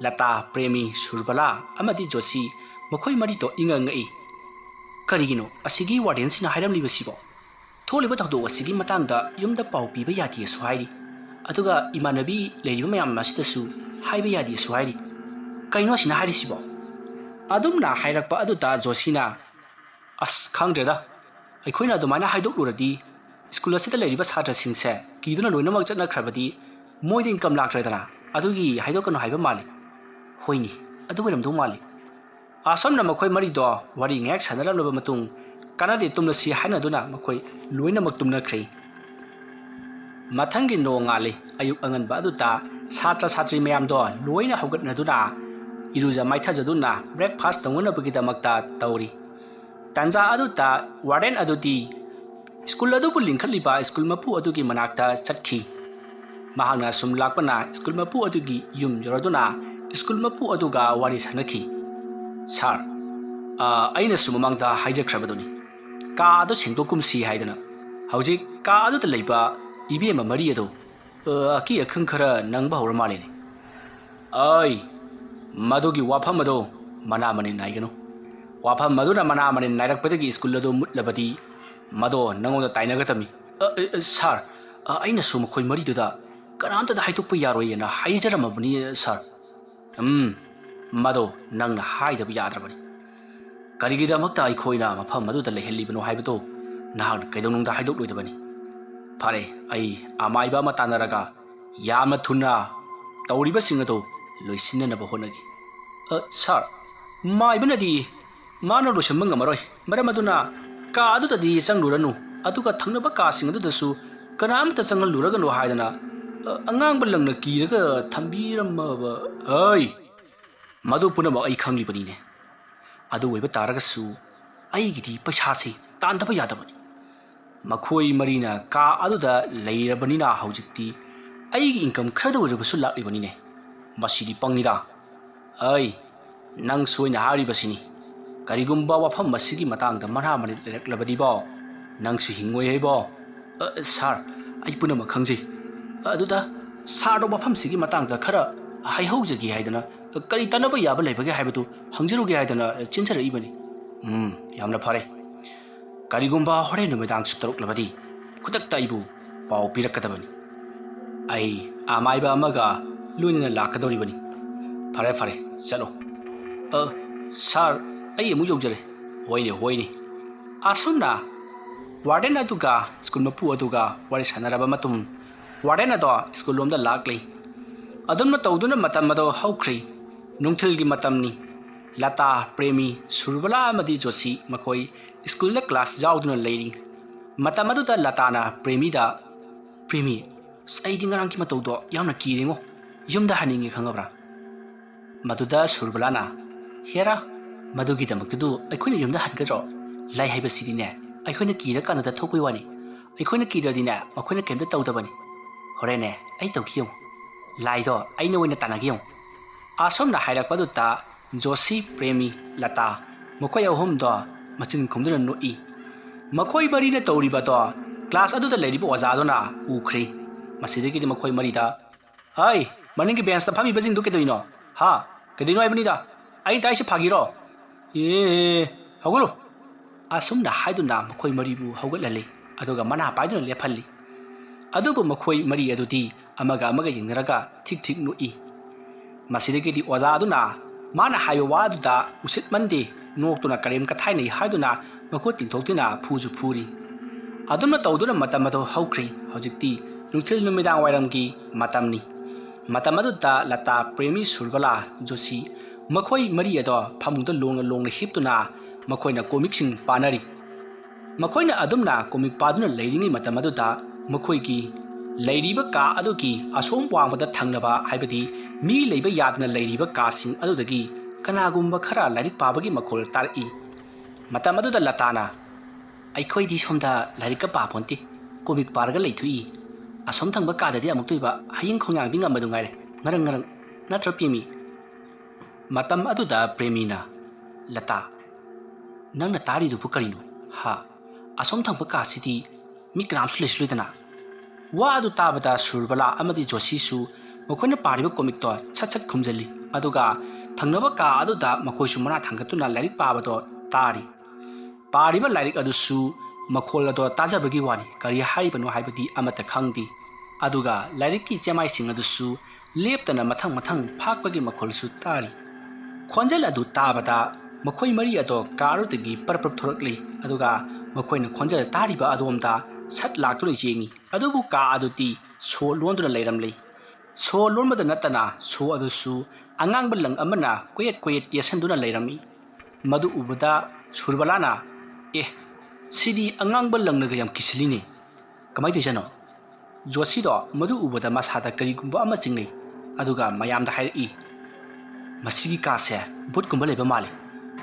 S1: ꯂꯇꯥ ꯄ꯭ꯔꯦꯃꯤ ꯁꯨꯔꯕꯂꯥ ꯑꯃꯗꯤ ꯖꯣꯁꯤ ꯃꯈꯣꯏ ꯃꯔꯤꯗꯣ ꯏꯉꯛꯏ ꯀꯔꯤꯒꯤꯅꯣ ꯑꯁꯤꯒꯤ ꯋꯥꯔꯗꯦꯟꯁꯤꯅ ꯍꯥꯏꯔꯝꯂꯤꯕꯁꯤꯕꯣ ꯊꯣꯛꯂꯤꯕ ꯊꯧꯗꯣꯛ ꯑꯁꯤꯒꯤ ꯃꯇꯥꯡꯗ ꯌꯨꯝꯗ ꯄꯥꯎ ꯄꯤꯕ ꯌꯥꯗꯦꯁꯨ ꯍꯥꯏꯔꯤ ꯑꯗꯨꯒ ꯏꯃꯥꯟꯅꯕꯤ ꯂꯩꯔꯤꯕ ꯃꯌꯥꯝ ꯑꯁꯤꯗꯁꯨ ꯍꯥꯏꯕ ꯌꯥꯗꯦꯁꯨ ꯍꯥꯏꯔꯤ ꯀꯩꯅꯣ ꯑꯁꯤꯅ ꯍꯥꯏꯔꯤꯁꯤꯕꯣ ꯑꯗꯨꯝꯅ ꯍꯥꯏꯔꯛꯄ ꯑꯗꯨꯗ ꯖꯣꯁꯤꯅ ꯈꯪꯗ꯭ꯔꯦꯗ ꯑꯩꯈꯣꯏꯅ ꯑꯗꯨꯃꯥꯏꯅ ꯍꯥꯏꯗꯣꯛꯂꯨꯔꯗꯤ ꯁ꯭ꯀꯨꯜ ꯑꯁꯤꯗ ꯂꯩꯔꯤꯕ ꯁꯥꯇ꯭ꯔꯁꯤꯡꯁꯦ ꯀꯤꯗꯨꯅ ꯂꯣꯏꯅꯃꯛ ꯆꯠꯅꯈ꯭ꯔꯕꯗꯤ ꯃꯣꯏꯗ ꯏꯟꯀꯝ ꯂꯥꯛꯇ꯭ꯔꯦꯗꯅ ꯑꯗꯨꯒꯤ ꯍꯥꯏꯗꯣꯛꯀꯅꯨ ꯍꯥꯏꯕ ꯃꯥꯜꯂꯤ ꯍꯣꯏꯅꯤ ꯑꯗꯨ ꯑꯣꯏꯔꯝꯗꯧ ꯃꯥꯜꯂꯤ ꯑꯁꯣꯝꯅ ꯃꯈꯣꯏ ꯃꯔꯤꯗꯣ ꯋꯥꯔꯤ ꯉꯥꯏꯍꯥꯛ ꯁꯥꯟꯅꯔꯝꯂꯕ ꯃꯇꯨꯡ ꯀꯥꯟꯅꯗꯦ ꯇꯨꯝꯂꯁꯤ ꯍꯥꯏꯅꯗꯨꯅ ꯃꯈꯣꯏ ꯂꯣꯏꯅꯃꯛ ꯇꯨꯝꯅꯈ꯭ꯔꯦ ꯃꯊꯪꯒꯤ ꯅꯣꯡ ꯉꯥꯜꯂꯤ ꯑꯌꯨꯛ ꯑꯉꯟꯕ ꯑꯗꯨꯗ ꯁꯥꯇ꯭ꯔ ꯁꯥꯇ꯭ꯔꯤ ꯃꯌꯥꯝꯗꯣ ꯂꯣꯏꯅ ꯍꯧꯒꯠꯅꯗꯨꯅ ꯏꯔꯨꯖ ꯃꯥꯏꯊꯖꯗꯨꯅ ꯕ꯭ꯔꯦꯛꯐꯥꯁ ꯇꯧꯅꯅꯕꯒꯤꯗꯃꯛꯇ ꯇꯧꯔꯤ ꯇꯥꯟꯖꯥ ꯑꯗꯨꯗ ꯋꯥꯔꯗꯦꯟ ꯑꯗꯨꯗꯤ ꯁ꯭ꯀꯨꯜ ꯑꯗꯨꯕꯨ ꯂꯤꯡꯈꯠꯂꯤꯕ ꯁ꯭ꯀꯨꯜ ꯃꯄꯨ ꯑꯗꯨꯒꯤ ꯃꯅꯥꯛꯇ ꯆꯠꯈꯤ ꯃꯍꯥꯛꯅ ꯁꯨꯝ ꯂꯥꯛꯄꯅ ꯁ꯭ꯀꯨꯜ ꯃꯄꯨ ꯑꯗꯨꯒꯤ ꯌꯨꯝ ꯌꯧꯔꯗꯨꯅ ꯁ꯭ꯀꯨꯜ ꯃꯄꯨ ꯑꯗꯨꯒ ꯋꯥꯔꯤ ꯁꯥꯟꯅꯈꯤ ꯁꯥꯔ ꯑꯩꯅꯁꯨ ꯃꯃꯥꯡꯗ ꯍꯥꯏꯖꯈ꯭ꯔꯕꯗꯨꯅꯤ ꯀꯥ ꯑꯗꯨ ꯁꯦꯡꯗꯣꯛꯀꯨꯝꯁꯤ ꯍꯥꯏꯗꯅ ꯍꯧꯖꯤꯛ ꯀꯥ ꯑꯗꯨꯗ ꯂꯩꯕ ꯏꯕꯦꯝꯃ ꯃꯔꯤ ꯑꯗꯣ ꯑꯀꯤ ꯑꯈꯪ ꯈꯔ ꯅꯪꯕ ꯍꯧꯔ ꯃꯥꯜꯂꯤꯅꯦ ꯃꯗꯨꯒꯤ ꯋꯥꯐꯝ ꯑꯗꯣ ꯃꯅꯥ ꯃꯅꯤꯟ ꯅꯥꯏꯒꯅꯨ ꯋꯥꯐꯝ ꯑꯗꯨꯅ ꯃꯅꯥ ꯃꯅꯤꯟ ꯅꯥꯏꯔꯛꯄꯗꯒꯤ ꯁ꯭ꯀꯨꯜ ꯑꯗꯨ ꯃꯨꯠꯂꯕꯗꯤ ꯃꯗꯣ ꯅꯪꯉꯣꯟꯗ ꯇꯥꯏꯅꯒꯗꯕꯅꯤ ꯁꯥꯔ ꯑꯩꯅꯁꯨ ꯃꯈꯣꯏ ꯃꯔꯤꯗꯨꯗ ꯀꯅꯥꯝꯇꯗ ꯍꯥꯏꯗꯣꯛꯄ ꯌꯥꯔꯣꯏꯅ ꯍꯥꯏꯖꯔꯝꯃꯕꯅꯤ ꯁꯥꯔ ꯃꯗꯣ ꯅꯪꯅ ꯍꯥꯏꯗꯕ ꯌꯥꯗ꯭ꯔꯕꯅꯤ ꯀꯔꯤꯒꯤꯗꯃꯛꯇ ꯑꯩꯈꯣꯏꯅ ꯃꯐꯝ ꯑꯗꯨꯗ ꯂꯩꯍꯜꯂꯤꯕꯅꯣ ꯍꯥꯏꯕꯗꯣ ꯅꯍꯥꯛꯅ ꯀꯩꯗꯧꯅꯨꯡꯗ ꯍꯥꯏꯗꯣꯛꯂꯣꯏꯗꯕꯅꯤ ꯐꯔꯦ ꯑꯩ ꯑꯃꯥꯏꯕ ꯑꯃ ꯇꯥꯟꯅꯔꯒ ꯌꯥꯝꯅ ꯊꯨꯅ ꯇꯧꯔꯤꯕꯁꯤꯡ ꯑꯗꯨ ꯂꯣꯏꯁꯤꯟꯅꯅꯕ ꯍꯣꯠꯅꯒꯤ ꯁꯥꯔ ꯃꯥꯏꯕꯅꯗꯤ ꯃꯥꯅ ꯂꯣꯏꯁꯤꯟꯕ ꯉꯝꯃꯔꯣꯏ ꯃꯔꯝ ꯑꯗꯨꯅ ꯀꯥ ꯑꯗꯨꯗꯗꯤ ꯆꯪꯂꯨꯔꯅꯨ ꯑꯗꯨꯒ ꯊꯪꯅꯕ ꯀꯥꯁꯤꯡ ꯑꯗꯨꯗꯁꯨ ꯀꯅꯥꯝꯇ ꯆꯪꯍꯜꯂꯨꯔꯒꯅꯨ ꯍꯥꯏꯗꯅ ꯑꯉꯥꯡꯕ ꯂꯪꯅ ꯀꯤꯔꯒ ꯊꯝꯕꯤꯔꯝꯃꯕ ꯃꯗꯨ ꯄꯨꯝꯅꯃꯛ ꯑꯩ ꯈꯪꯂꯤꯕꯅꯤꯅꯦ ꯑꯗꯨ ꯑꯣꯏꯕ ꯇꯥꯔꯒꯁꯨ ꯑꯩꯒꯤꯗꯤ ꯄꯩꯁꯥꯁꯤ ꯇꯥꯟꯗꯕ ꯌꯥꯗꯕꯅꯤ ꯃꯈꯣꯏ ꯃꯔꯤꯅ ꯀꯥ ꯑꯗꯨꯗ ꯂꯩꯔꯕꯅꯤꯅ ꯍꯧꯖꯤꯛꯇꯤ ꯑꯩꯒꯤ ꯏꯟꯀꯝ ꯈꯔꯗ ꯑꯣꯏꯔꯕꯁꯨ ꯂꯥꯛꯂꯤꯕꯅꯤꯅꯦ ꯃꯁꯤꯗꯤ ꯄꯪꯉꯤꯗ ꯅꯪ ꯁꯣꯏꯅ ꯍꯥꯏꯔꯤꯕꯁꯤꯅꯤ ꯀꯔꯤꯒꯨꯝꯕ ꯋꯥꯐꯝ ꯑꯁꯤꯒꯤ ꯃꯇꯥꯡꯗ ꯃꯅꯥ ꯃꯅꯤꯟ ꯂꯩꯔꯛꯂꯕꯗꯤꯕꯣ ꯅꯪꯁꯨ ꯍꯤꯡꯉꯣꯏ ꯍꯩꯕꯣ ꯁꯥꯔ ꯑꯩ ꯄꯨꯝꯅꯃꯛ ꯈꯪꯖꯩ ꯑꯗꯨꯗ ꯁꯥꯔꯗꯣ ꯋꯥꯐꯝꯁꯤꯒꯤ ꯃꯇꯥꯡꯗ ꯈꯔ ꯍꯥꯏꯍꯧꯖꯒꯦ ꯍꯥꯏꯗꯅ ꯀꯔꯤ ꯇꯥꯟꯅꯕ ꯌꯥꯕ ꯂꯩꯕꯒꯦ ꯍꯥꯏꯕꯗꯨ ꯍꯪꯖꯔꯨꯒꯦ ꯍꯥꯏꯗꯅ ꯆꯦꯟꯖꯔꯛꯏꯕꯅꯤ ꯌꯥꯝꯅ ꯐꯔꯦ ꯀꯔꯤꯒꯨꯝꯕ ꯍꯣꯔꯦꯟ ꯅꯨꯃꯤꯗꯥꯡ ꯁꯨꯞꯇꯔꯨꯛꯂꯕꯗꯤ ꯈꯨꯗꯛꯇ ꯑꯩꯕꯨ ꯄꯥꯎ ꯄꯤꯔꯛꯀꯗꯕꯅꯤ ꯑꯩ ꯑꯃꯥꯏꯕ ꯑꯃꯒ ꯂꯣꯏꯅꯅ ꯂꯥꯛꯀꯗꯧꯔꯤꯕꯅꯤ ꯐꯔꯦ ꯆꯠꯂꯣ ꯁꯥꯔ ꯑꯩ ꯑꯃꯨꯛ ꯌꯧꯖꯔꯦ ꯍꯣꯏꯅꯦ ꯑꯁꯨꯝꯅ ꯋꯥꯔꯗꯦꯟ ꯑꯗꯨꯒ ꯁ꯭ꯀꯨꯜ ꯃꯄꯨ ꯑꯗꯨꯒ ꯋꯥꯔꯤ ꯁꯥꯟꯅꯔꯕ ꯃꯇꯨꯡ ꯋꯥꯔꯗꯦꯟ ꯑꯗꯣ ꯁ꯭ꯀꯨꯜ ꯂꯣꯝꯗ ꯂꯥꯛꯂꯤ ꯑꯗꯨꯝꯅ ꯇꯧꯗꯨꯅ ꯃꯇꯝ ꯑꯗꯣ ꯍꯧꯈ꯭ꯔꯤ ꯅꯨꯡꯊꯤꯜꯒꯤ ꯃꯇꯝꯅꯤ ꯂꯇꯥ ꯄ꯭ꯔꯦꯃꯤ ꯁꯨꯔꯕꯂꯥ ꯑꯃꯗꯤ ꯖꯣꯁꯤ ꯃꯈꯣꯏ ꯁ꯭ꯀꯨꯜꯗ ꯀ꯭ꯂꯥꯁ ꯌꯥꯎꯗꯨꯅ ꯂꯩꯔꯤ ꯃꯇꯝ ꯑꯗꯨꯗ ꯂꯇꯥꯅ ꯄ꯭ꯔꯦꯃꯤꯗ ꯄ꯭ꯔꯦꯃꯤ ꯑꯩꯗꯤ ꯉꯔꯥꯡꯒꯤ ꯃꯇꯧꯗꯣ ꯌꯥꯝꯅ ꯀꯤꯔꯦꯉꯣ ꯌꯨꯝꯗ ꯍꯟꯅꯤꯡꯉꯦ ꯈꯪꯉꯕ꯭ꯔꯥ ꯃꯗꯨꯗ ꯁꯨꯔꯕꯂꯥꯅ ꯍꯦꯔꯥ ꯃꯗꯨꯒꯤꯗꯃꯛꯇꯨ ꯑꯩꯈꯣꯏꯅ ꯌꯨꯝꯗ ꯍꯟꯒꯗ꯭ꯔꯣ ꯂꯥꯏ ꯍꯥꯏꯕꯁꯤꯗꯤꯅꯦ ꯑꯩꯈꯣꯏꯅ ꯀꯤꯔꯀꯥꯟꯗ ꯊꯣꯛꯄꯩ ꯋꯥꯅꯤ ꯑꯩꯈꯣꯏꯅ ꯀꯤꯗ꯭ꯔꯗꯤꯅꯦ ꯃꯈꯣꯏꯅ ꯀꯩꯝꯇ ꯇꯧꯗꯕꯅꯤ ꯍꯣꯔꯦꯟꯅꯦ ꯑꯩ ꯇꯧꯈꯤ ꯌꯦꯡꯉꯨ ꯂꯥꯏꯗꯣ ꯑꯩꯅ ꯑꯣꯏꯅ ꯇꯥꯟꯅꯒꯦ ꯌꯦꯡꯉꯨ ꯑꯁꯣꯝꯅ ꯍꯥꯏꯔꯛꯄꯗꯨꯗ ꯖꯣꯁꯤ ꯄ꯭ꯔꯦꯃꯤ ꯂꯇꯥ ꯃꯈꯣꯏ ꯑꯍꯨꯝꯗꯣ ꯃꯆꯤꯟ ꯈꯨꯝꯗꯨꯅ ꯅꯣꯛꯏ ꯃꯈꯣꯏ ꯃꯔꯤꯅ ꯇꯧꯔꯤꯕꯗꯣ ꯀ꯭ꯂꯥꯁ ꯑꯗꯨꯗ ꯂꯩꯔꯤꯕ ꯑꯣꯖꯥꯗꯨꯅ ꯎꯈ꯭ꯔꯦ ꯃꯁꯤꯗꯒꯤꯗꯤ ꯃꯈꯣꯏ ꯃꯔꯤꯗ ꯍꯩ ꯃꯅꯤꯡꯒꯤ ꯕꯦꯟꯁꯇ ꯐꯝꯃꯤꯕꯁꯤꯡꯗꯨ ꯀꯩꯗꯧꯔꯤꯅꯣ ꯍꯥ ꯀꯩꯗꯧꯔꯤꯅꯣ ꯍꯥꯏꯕꯅꯤꯗ ꯑꯩ ꯇꯥꯏꯁꯦ ꯐꯥꯒꯤꯔꯣ ꯍꯧꯒꯠꯂꯨ ꯑꯁꯨꯝꯅ ꯍꯥꯏꯗꯨꯅ ꯃꯈꯣꯏ ꯃꯔꯤꯕꯨ ꯍꯧꯒꯠꯍꯜꯂꯤ ꯑꯗꯨꯒ ꯃꯅꯥ ꯄꯥꯏꯗꯨꯅ ꯂꯦꯞꯍꯜꯂꯤ ꯑꯗꯨꯕꯨ ꯃꯈꯣꯏ ꯃꯔꯤ ꯑꯗꯨꯗꯤ ꯑꯃꯒ ꯑꯃꯒ ꯌꯦꯡꯅꯔꯒ ꯊꯤꯛ ꯊꯤꯛ ꯅꯣꯛꯏ ꯃꯁꯤꯗꯒꯤꯗꯤ ꯑꯣꯖꯥ ꯑꯗꯨꯅ ꯃꯥꯅ ꯍꯥꯏꯕ ꯋꯥ ꯑꯗꯨꯗ ꯎꯁꯤꯠꯃꯟꯗꯦ ꯅꯣꯛꯇꯨꯅ ꯀꯔꯦꯝ ꯀꯊꯥꯏꯅꯩ ꯍꯥꯏꯗꯨꯅ ꯃꯈꯨꯠ ꯇꯤꯡꯊꯣꯛꯇꯨꯅ ꯐꯨꯁꯨ ꯐꯨꯔꯤ ꯑꯗꯨꯝꯅ ꯇꯧꯗꯨꯅ ꯃꯇꯝ ꯑꯗꯨ ꯍꯧꯈ꯭ꯔꯦ ꯍꯧꯖꯤꯛꯇꯤ ꯅꯨꯡꯊꯤꯜ ꯅꯨꯃꯤꯗꯥꯡ ꯋꯥꯏꯔꯝꯒꯤ ꯃꯇꯝꯅꯤ ꯃꯇꯝ ꯑꯗꯨꯗ ꯂꯇꯥ ꯄ꯭ꯔꯦꯃꯤ ꯁꯨꯔꯕꯂꯥ ꯖꯣꯁꯤ ꯃꯈꯣꯏ ꯃꯔꯤ ꯑꯗꯣ ꯐꯃꯨꯡꯗ ꯂꯣꯡꯅ ꯍꯤꯞꯇꯨꯅ ꯃꯈꯣꯏꯅ ꯀꯣꯃꯤꯛꯁꯤꯡ ꯄꯥꯅꯔꯤ ꯃꯈꯣꯏꯅ ꯑꯗꯨꯝꯅ ꯀꯣꯃꯤꯛ ꯄꯥꯗꯨꯅ ꯂꯩꯔꯤꯉꯩ ꯃꯇꯝ ꯑꯗꯨꯗ ꯃꯈꯣꯏꯒꯤ ꯂꯩꯔꯤꯕ ꯀꯥ ꯑꯗꯨꯒꯤ ꯑꯁꯣꯝ ꯋꯥꯡꯃꯗ ꯊꯪꯅꯕ ꯍꯥꯏꯕꯗꯤ ꯃꯤ ꯂꯩꯕ ꯌꯥꯗꯅ ꯂꯩꯔꯤꯕ ꯀꯥꯁꯤꯡ ꯑꯗꯨꯗꯒꯤ ꯀꯅꯥꯒꯨꯝꯕ ꯈꯔ ꯂꯥꯏꯔꯤꯛ ꯄꯥꯕꯒꯤ ꯃꯈꯣꯜ ꯇꯥꯔꯛꯏ ꯃꯇꯝ ꯑꯗꯨꯗ ꯂꯇꯥꯅ ꯑꯩꯈꯣꯏꯗꯤ ꯁꯣꯝꯗ ꯂꯥꯏꯔꯤꯛꯀ ꯄꯥꯄꯣꯟꯇꯦ ꯀꯣꯃꯤꯛ ꯄꯥꯔꯒ ꯂꯩꯊꯣꯛꯏ ꯑꯁꯣꯝ ꯊꯪꯕ ꯀꯥꯗꯗꯤ ꯑꯃꯨꯛꯇꯣꯏꯕ ꯍꯌꯤꯡ ꯈꯣꯡꯌꯥꯡꯕꯤ ꯉꯝꯕꯗꯨ ꯉꯥꯏꯔꯦ ꯉꯔꯪ ꯉꯔꯪ ꯅꯠꯇ꯭ꯔ ꯄꯦꯃꯤ ꯃꯇꯝ ꯑꯗꯨꯗ ꯄ꯭ꯔꯦꯃꯤꯅ ꯂꯇꯥ ꯅꯪꯅ ꯇꯥꯔꯤꯗꯨꯕꯨ ꯀꯔꯤꯅꯣ ꯍꯥ ꯑꯁꯣꯝ ꯊꯪꯕ ꯀꯥꯁꯤꯗꯤ ꯃꯤ ꯀꯅꯥꯝꯁꯨ ꯂꯩꯁꯤꯜꯂꯣꯏꯗꯅ ꯋꯥ ꯑꯗꯨ ꯇꯥꯕꯗ ꯁꯨꯔꯕꯂꯥ ꯑꯃꯗꯤ ꯖꯣꯁꯤꯁꯨ ꯃꯈꯣꯏꯅ ꯄꯥꯔꯤꯕ ꯀꯣꯃꯤꯛꯇꯣ ꯁꯠ ꯁꯠ ꯈꯨꯝꯖꯤꯜꯂꯤ ꯑꯗꯨꯒ ꯊꯪꯅꯕ ꯀꯥ ꯑꯗꯨꯗ ꯃꯈꯣꯏꯁꯨ ꯃꯅꯥ ꯊꯥꯡꯒꯠꯇꯨꯅ ꯂꯥꯏꯔꯤꯛ ꯄꯥꯕꯗꯣ ꯇꯥꯔꯤ ꯄꯥꯔꯤꯕ ꯂꯥꯏꯔꯤꯛ ꯑꯗꯨꯁꯨ ꯃꯈꯣꯜ ꯑꯗꯣ ꯇꯥꯖꯕꯒꯤ ꯋꯥꯅꯤ ꯀꯔꯤ ꯍꯥꯏꯔꯤꯕꯅꯣ ꯍꯥꯏꯕꯗꯤ ꯑꯃꯠꯇ ꯈꯪꯗꯦ ꯑꯗꯨꯒ ꯂꯥꯏꯔꯤꯛꯀꯤ ꯆꯦꯃꯥꯏꯁꯤꯡ ꯑꯗꯨꯁꯨ ꯂꯦꯞꯇꯅ ꯃꯊꯪ ꯃꯊꯪ ꯐꯥꯛꯄꯒꯤ ꯃꯈꯣꯜꯁꯨ ꯇꯥꯔꯤ ꯈꯣꯟꯖꯦꯜ ꯑꯗꯨ ꯇꯥꯕꯗ ꯃꯈꯣꯏ ꯃꯔꯤ ꯑꯗꯣ ꯀꯥ ꯑꯗꯨꯗꯒꯤ ꯄꯔꯞ ꯊꯣꯔꯛꯂꯤ ꯑꯗꯨꯒ ꯃꯈꯣꯏꯅ ꯈꯣꯟꯖꯦꯜ ꯇꯥꯔꯤꯕ ꯑꯗꯣꯝꯗ ꯁꯠ ꯂꯥꯛꯇꯨꯅ ꯌꯦꯡꯉꯤ ꯑꯗꯨꯕꯨ ꯀꯥ ꯑꯗꯨꯗꯤ ꯁꯣ ꯂꯣꯟꯗꯨꯅ ꯂꯩꯔꯝꯂꯤ ꯁꯣ ꯂꯣꯟꯕꯗ ꯅꯠꯇꯅ ꯁꯣ ꯑꯗꯨꯁꯨ ꯑꯉꯥꯡꯕ ꯂꯪ ꯑꯃꯅ ꯀꯣꯌꯦꯠ ꯌꯦꯠꯁꯟꯗꯨꯅ ꯂꯩꯔꯝꯃꯤ ꯃꯗꯨ ꯎꯕꯗ ꯁꯨꯔꯕꯂꯥꯅ ꯁꯤꯗꯤ ꯑꯉꯥꯡꯕ ꯂꯪꯅꯒ ꯌꯥꯝ ꯀꯤꯁꯤꯜꯂꯤꯅꯦ ꯀꯃꯥꯏꯅ ꯇꯧꯖꯥꯅꯣ ꯖꯣꯁꯤꯗꯣ ꯃꯗꯨ ꯎꯕꯗ ꯃꯁꯥꯗ ꯀꯔꯤꯒꯨꯝꯕ ꯑꯃ ꯆꯤꯡꯅꯩ ꯑꯗꯨꯒ ꯃꯌꯥꯝꯗ ꯍꯥꯏꯔꯛꯏ ꯃꯁꯤꯒꯤ ꯀꯥꯁꯦ ꯕꯨꯠꯀꯨꯝꯕ ꯂꯩꯕ ꯃꯥꯜꯂꯤ